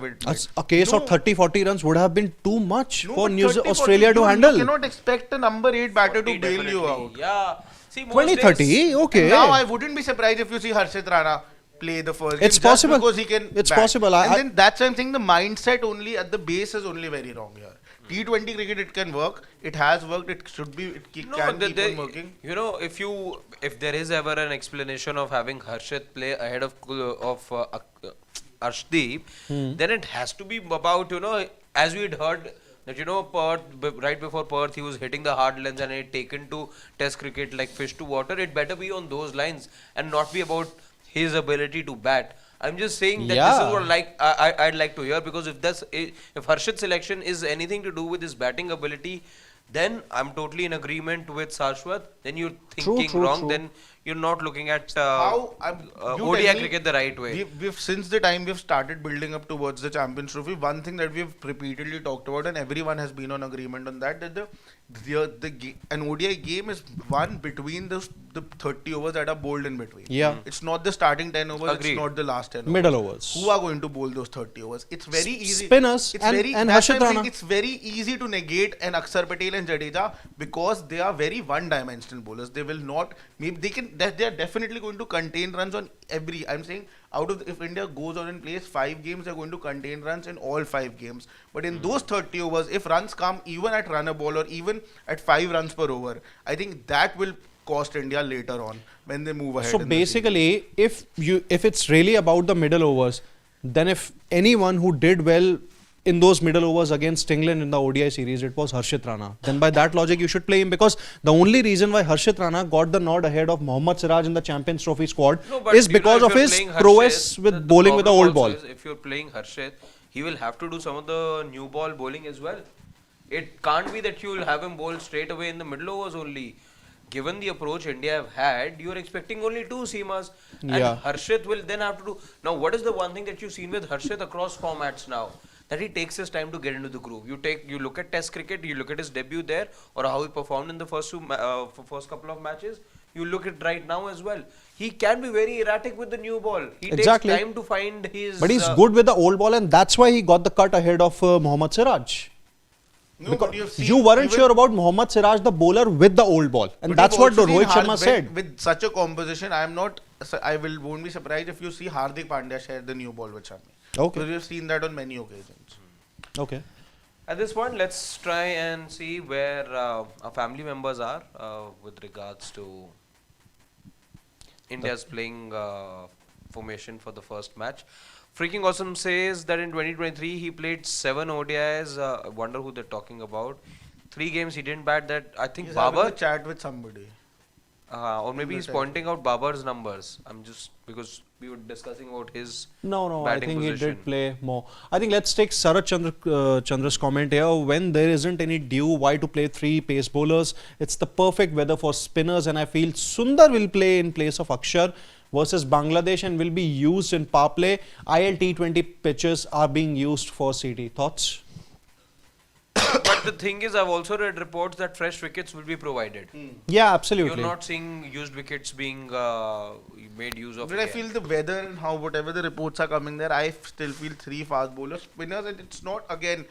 S3: it made?
S2: A case
S3: No.
S2: of 30-40 runs would have been too much
S3: No,
S2: for
S3: but 30,
S2: Australia
S3: 40,
S2: to
S3: you
S2: handle.
S3: You cannot expect a number 8 batter to bail you
S1: Definitely.
S3: out.
S1: Yeah. See, most
S2: 20-30,
S1: days-
S2: okay.
S3: Now I wouldn't be surprised if you see Harshit Rana play the first game
S2: It's
S3: just
S2: possible.
S3: because he can
S2: It's
S3: bat.
S2: possible.
S3: And then that's why I'm saying the mindset only at the base is only very wrong here. T20 cricket it can work. It has worked. It should be. It
S1: No,
S3: can
S1: the-
S3: keep
S1: the-
S3: on working.
S1: if there is ever an explanation of having Harshit play ahead of Arshdeep, then it has to be about as we had heard that Perth right before Perth he was hitting the hard lens and it taken to Test cricket like fish to water. It better be on those lines and not be about his ability to bat. I'm just saying that this is what I'd like to hear, because if Harshit's selection is anything to do with his batting ability, then I'm totally in agreement with Sarshwat. Then you're thinking wrong. Then you're not looking at
S3: You
S1: ODI
S3: tell me,
S1: cricket the right way.
S3: We've since the time we've started building up towards the Champions Trophy, one thing that we've repeatedly talked about, and everyone has been on agreement on that an ODI game is won between the 30 overs that are bowled in between.
S2: Yeah.
S3: It's not the starting 10 overs.
S1: Agreed.
S3: It's not the last 10 overs.
S2: Middle overs.
S3: Who are going to bowl those 30 overs? It's very easy.
S2: Spinners
S3: It's
S2: and
S3: that's why
S2: Harshit
S3: I'm saying
S2: Rana.
S3: it's very easy to negate an Akshar Patel and Jadeja because they are very one-dimensional bowlers. They will not. Maybe they are definitely going to contain runs on every. I'm saying if India goes on and plays 5 games, they're going to contain runs in all 5 games. But in those 30 overs, if runs come even at run a ball or even at 5 runs per over, I think that will cost India later on when they move ahead.
S2: So
S3: in the season.
S2: basically, if it's really about the middle overs, then if anyone who did well in those middle overs against England in the ODI series, it was Harshit Rana. Then by that logic, you should play him, because the only reason why Harshit Rana got the nod ahead of Mohammad Siraj in the Champions Trophy squad is because of his prowess with bowling with the old ball.
S1: If you're playing Harshit, he will have to do some of the new ball bowling as well. It can't be that you will have him bowl straight away in the middle overs only. given the approach India have had, you're expecting only 2 seamers. And
S2: Yeah.
S1: Harshit will then have to do. Now, what is the one thing that you've seen with Harshit across formats now? That he takes his time to get into the groove. You look at Test cricket, you look at his debut there, or how he performed in the first couple of matches. You look at right now as well. He can be very erratic with the new ball. He
S2: Exactly.
S1: takes time to find his.
S2: But he's good with the old ball, and that's why he got the cut ahead of Mohammad Siraj.
S3: No, but you've seen
S2: You weren't
S3: even-
S2: sure about Mohammad Siraj, the bowler with the old ball, and
S3: But
S2: that's
S3: you've
S2: what
S3: also
S2: Rohit
S3: seen
S2: Sharma
S3: Hardik
S2: said.
S3: With such a composition, won't be surprised if you see Hardik Pandya share the new ball with Shami.
S2: Okay.
S3: Because we've seen that on many occasions.
S2: Okay.
S1: At this point, let's try and see where our family members are with regards to India's playing formation for the first match. Freaking Awesome says that in 2023 he played 7 ODIs. I wonder who they're talking about. 3 games he didn't bat that. I think
S3: He's having
S1: Babar,
S3: a chat with somebody.
S1: or maybe he's pointing out Babar's numbers. I'm just because we were discussing about his
S2: No, I
S1: batting
S2: think
S1: position.
S2: he did play more. I think let's take Sarat Chandra's comment here. When there isn't any dew, why to play 3 pace bowlers? It's the perfect weather for spinners, and I feel Sundar will play in place of Akshar versus Bangladesh and will be used in power play. IL T20 pitches are being used for CD. Thoughts?
S1: But the thing is, I've also read reports that fresh wickets will be provided.
S2: Yeah, absolutely.
S1: You're not seeing used wickets being made use of.
S3: But I
S1: again.
S3: feel the weather and how whatever the reports are coming there, I still feel 3 fast bowlers, spinners, and it's not again.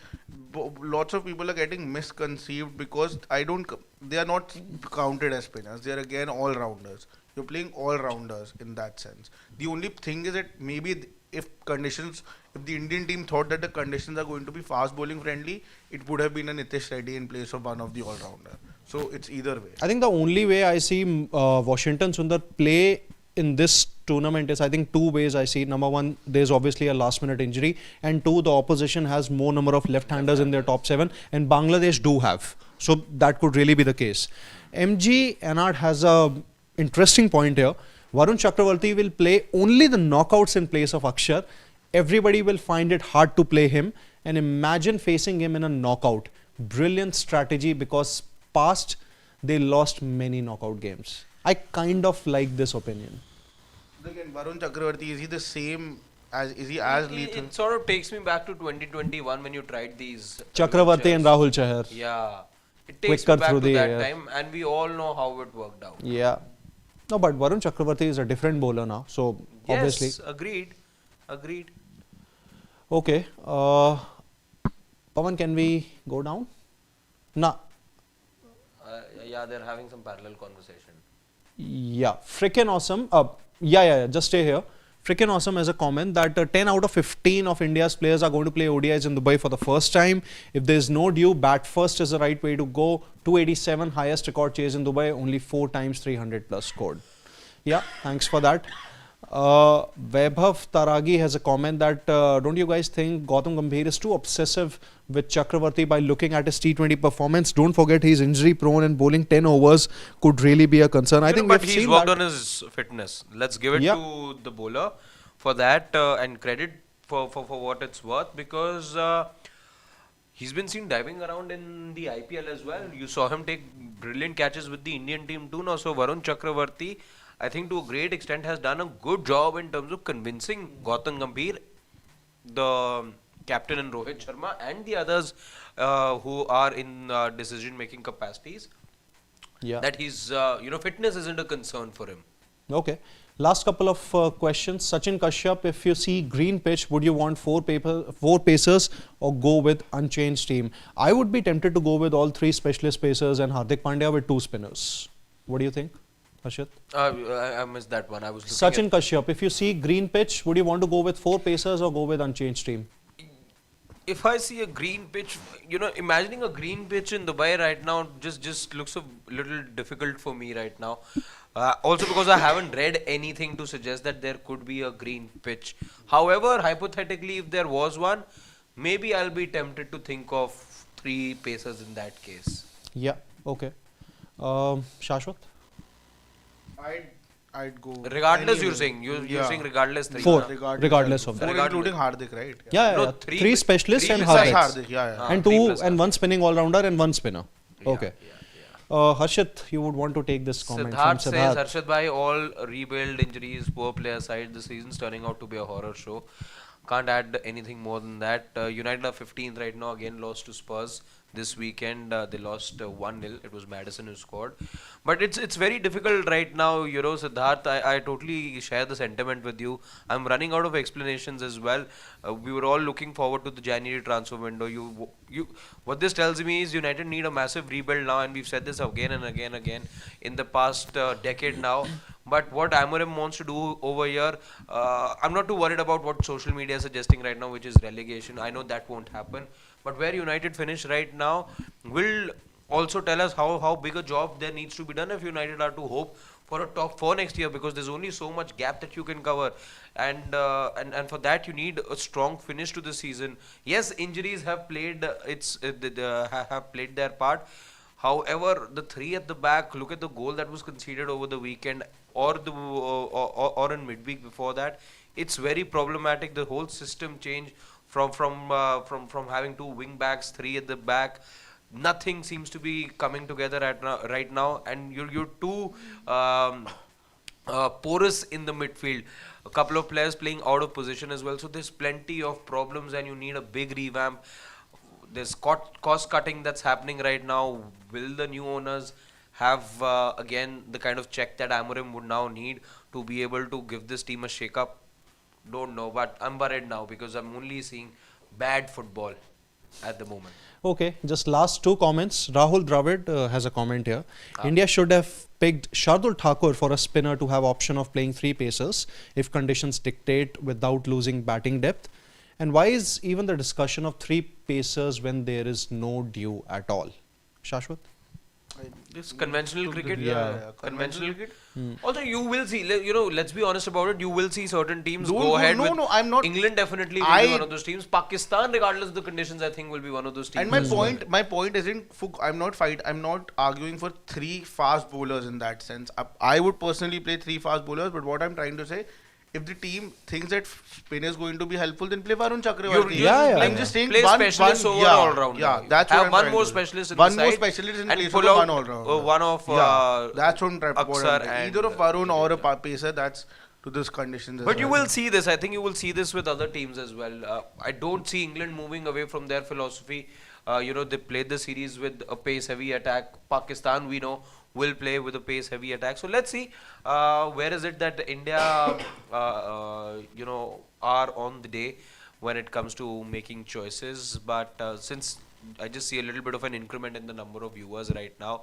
S3: Lots of people are getting misconceived because they are not counted as spinners. They are again all rounders. You're playing all rounders in that sense. The only thing is that maybe if the Indian team thought that the conditions are going to be fast bowling friendly, it would have been a Nitish Reddy in place of one of the all rounder. So it's either way.
S2: I think the only way I see Washington Sundar play in this tournament is, I think, 2 ways I see. Number one, there's obviously a last minute injury, and 2, the opposition has more number of left-handers in their top 7, and Bangladesh do have. So that could really be the case. MG Anand has a interesting point here. Varun Chakravarti will play only the knockouts in place of Akshar. Everybody will find it hard to play him, and imagine facing him in a knockout. Brilliant strategy, because past they lost many knockout games. I kind of like this opinion.
S3: Again, Varun Chakravarti, is he the same as lethal?
S1: It sort of takes me back to 2021 when you tried these
S2: Chakravarti and
S1: pitches.
S2: Rahul Chahar.
S1: Yeah, it takes
S2: Quicker
S1: me back
S2: through
S1: to
S2: the
S1: that
S2: air.
S1: time, and we all know how it worked out.
S2: Yeah. No, but Varun Chakravarti is a different bowler now. So, obviously.
S1: Yes, agreed.
S2: Okay. Pawan, can we go down? Nah.
S1: Yeah, they're having some parallel conversation.
S2: Yeah. Freaking awesome. Just stay here. Freaking awesome has a comment that 10 out of 15 of India's players are going to play ODIs in Dubai for the first time. If there is no dew, bat first is the right way to go. 287 highest record chase in Dubai, only 4 times 300 plus scored. Yeah, thanks for that. Vaibhav Taragi has a comment that don't you guys think Gautam Gambhir is too obsessive with Chakravarti by looking at his T20 performance? Don't forget he's injury prone, and bowling 10 overs could really be a concern. I think
S1: but
S2: we've
S1: he's
S2: seen
S1: worked
S2: that.
S1: on his fitness. Let's give it
S2: Yeah.
S1: to the bowler for that, and credit for what it's worth, because he's been seen diving around in the IPL as well. You saw him take brilliant catches with the Indian team too now. So Varun Chakravarti, I think to a great extent, has done a good job in terms of convincing Gautam Gambhir, the captain, and Rohit Sharma, and the others who are in decision-making capacities,
S2: Yeah.
S1: that his fitness isn't a concern for him.
S2: Okay. Last couple of questions. Sachin Kashyap, if you see green pitch, would you want 4 pacers or go with unchanged team? I would be tempted to go with all 3 specialist pacers and Hardik Pandya with 2 spinners. What do you think, Harshit?
S1: I missed that one. I was looking
S2: Sachin Kashyap, if you see green pitch, would you want to go with 4 pacers or go with unchanged team?
S1: if I see a green pitch, imagining a green pitch in Dubai right now just looks a little difficult for me right now. Also because I haven't read anything to suggest that there could be a green pitch. However, hypothetically, if there was one, maybe I'll be tempted to think of 3 pacers in that case.
S2: Yeah, okay. Shashwat?
S3: I'd go.
S1: Regardless,
S3: anyway.
S1: you're saying? You're saying regardless 3?
S2: 4,
S1: na?
S2: regardless of that.
S3: Four including Hardik, right?
S2: Yeah,
S1: No,
S2: yeah.
S1: 3
S2: 3 specialists and
S1: besides
S2: Hardik.
S3: Hardik, yeah.
S2: And
S1: three
S2: 2
S1: plus
S2: and 1 spinning all-rounder and 1 spinner.
S1: Yeah,
S2: Okay.
S1: yeah.
S2: Harshit, you would want to take this comment from
S1: Siddharth says,
S2: Siddharth.
S1: Harshad bhai, all rebuild, injuries, poor player side. The season's turning out to be a horror show. Can't add anything more than that. United are 15th right now. Again, lost to Spurs this weekend. They lost 1-0. It was Maddison who scored. But it's very difficult right now. You know, Siddharth, I totally share the sentiment with you. I'm running out of explanations as well. We were all looking forward to the January transfer window. What this tells me is United need a massive rebuild now, and we've said this again and again in the past decade now. But what Amorim wants to do over here, I'm not too worried about what social media is suggesting right now, which is relegation. I know that won't happen. But where United finish right now will also tell us how big a job there needs to be done if United are to hope for a top 4 next year, because there's only so much gap that you can cover, and for that you need a strong finish to the season. Yes, injuries have played have played their part. However, the three at the back, look at the goal that was conceded over the weekend or in midweek before that. It's very problematic. The whole system change from having two wing backs, three at the back. Nothing seems to be coming together right now, and you're too porous in the midfield. A couple of players playing out of position as well. So there's plenty of problems, and you need a big revamp. There's cost cutting that's happening right now. Will the new owners have again the kind of check that Amorim would now need to be able to give this team a shake up? Don't know, but I'm worried now because I'm only seeing bad football at the moment.
S2: Okay, just last two comments. Rahul Dravid has a comment here. India should have picked Shardul Thakur for a spinner to have option of playing three pacers if conditions dictate without losing batting depth. And why is even the discussion of three pacers when there is no due at all? Shashwat?
S1: This conventional cricket,
S3: Yeah.
S1: conventional cricket. Also, you will see. Let's be honest about it. You will see certain teams go ahead.
S3: No, I'm not.
S1: England definitely will be one of those teams. Pakistan, regardless of the conditions, I think will be one of those teams.
S3: And my point isn't. I'm not arguing for three fast bowlers in that sense. I would personally play three fast bowlers, but what I'm trying to say, if the team thinks that spin is going to be helpful, then play Varun Chakravarti.
S1: I'm just saying play specialists over all round.
S3: Yeah, that's
S1: have
S3: what
S1: one
S3: I'm
S1: more
S3: trying to do.
S1: specialist in
S3: One
S1: the
S3: more
S1: side
S3: specialist in
S1: and
S3: place
S1: pull
S3: of
S1: out
S3: one all round.
S1: one of
S3: that's what I'm trying to
S1: Aksar
S3: do.
S1: and
S3: Either of Varun or a pacer. That's to this conditions.
S1: But you will see this. I think you will see this with other teams as well. I don't see England moving away from their philosophy. They played the series with a pace-heavy attack. Pakistan, we know, will play with a pace-heavy attack. So let's see where is it that India, are on the day when it comes to making choices. But since I just see a little bit of an increment in the number of viewers right now.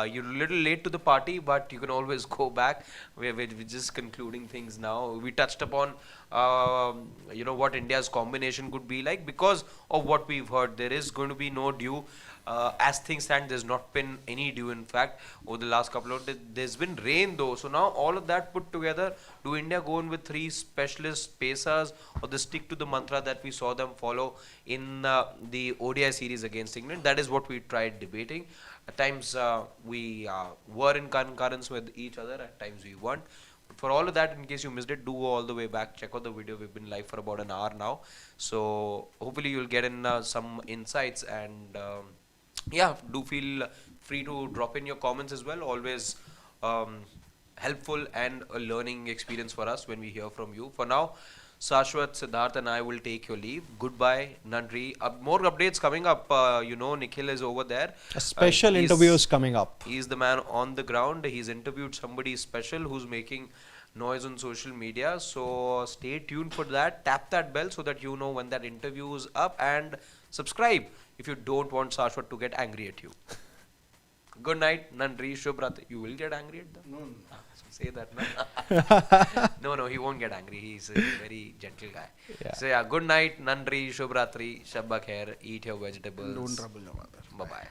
S1: You're a little late to the party, but you can always go back. We're just concluding things now. We touched upon, what India's combination could be like because of what we've heard. There is going to be no due. As things stand, there's not been any dew. In fact, over the last couple of days, there's been rain though. So now all of that put together, do India go in with three specialist pacers, or they stick to the mantra that we saw them follow in the ODI series against England? That is what we tried debating. At times we were in concurrence with each other. At times we weren't. But for all of that, in case you missed it, do go all the way back. Check out the video. We've been live for about an hour now. So hopefully you'll get in some insights and. Do feel free to drop in your comments as well. Always helpful and a learning experience for us when we hear from you. For now, Shashwat, Siddharth and I will take your leave. Goodbye, Nandri. More updates coming up. Nikhil is over there.
S2: A special interview is coming up.
S1: He's the man on the ground. He's interviewed somebody special who's making noise on social media. So stay tuned for that. Tap that bell so that you know when that interview is up, and subscribe if you don't want Shashwat to get angry at you. Good night, Nandri, Shubhrat. You will get angry at them? No. Say that. No, he won't get angry. He's a very gentle guy. Yeah. So good night, Nandri, Shubhratri, Shabba Khair. Eat your vegetables.
S3: Don't trouble your mother.
S1: Bye-bye.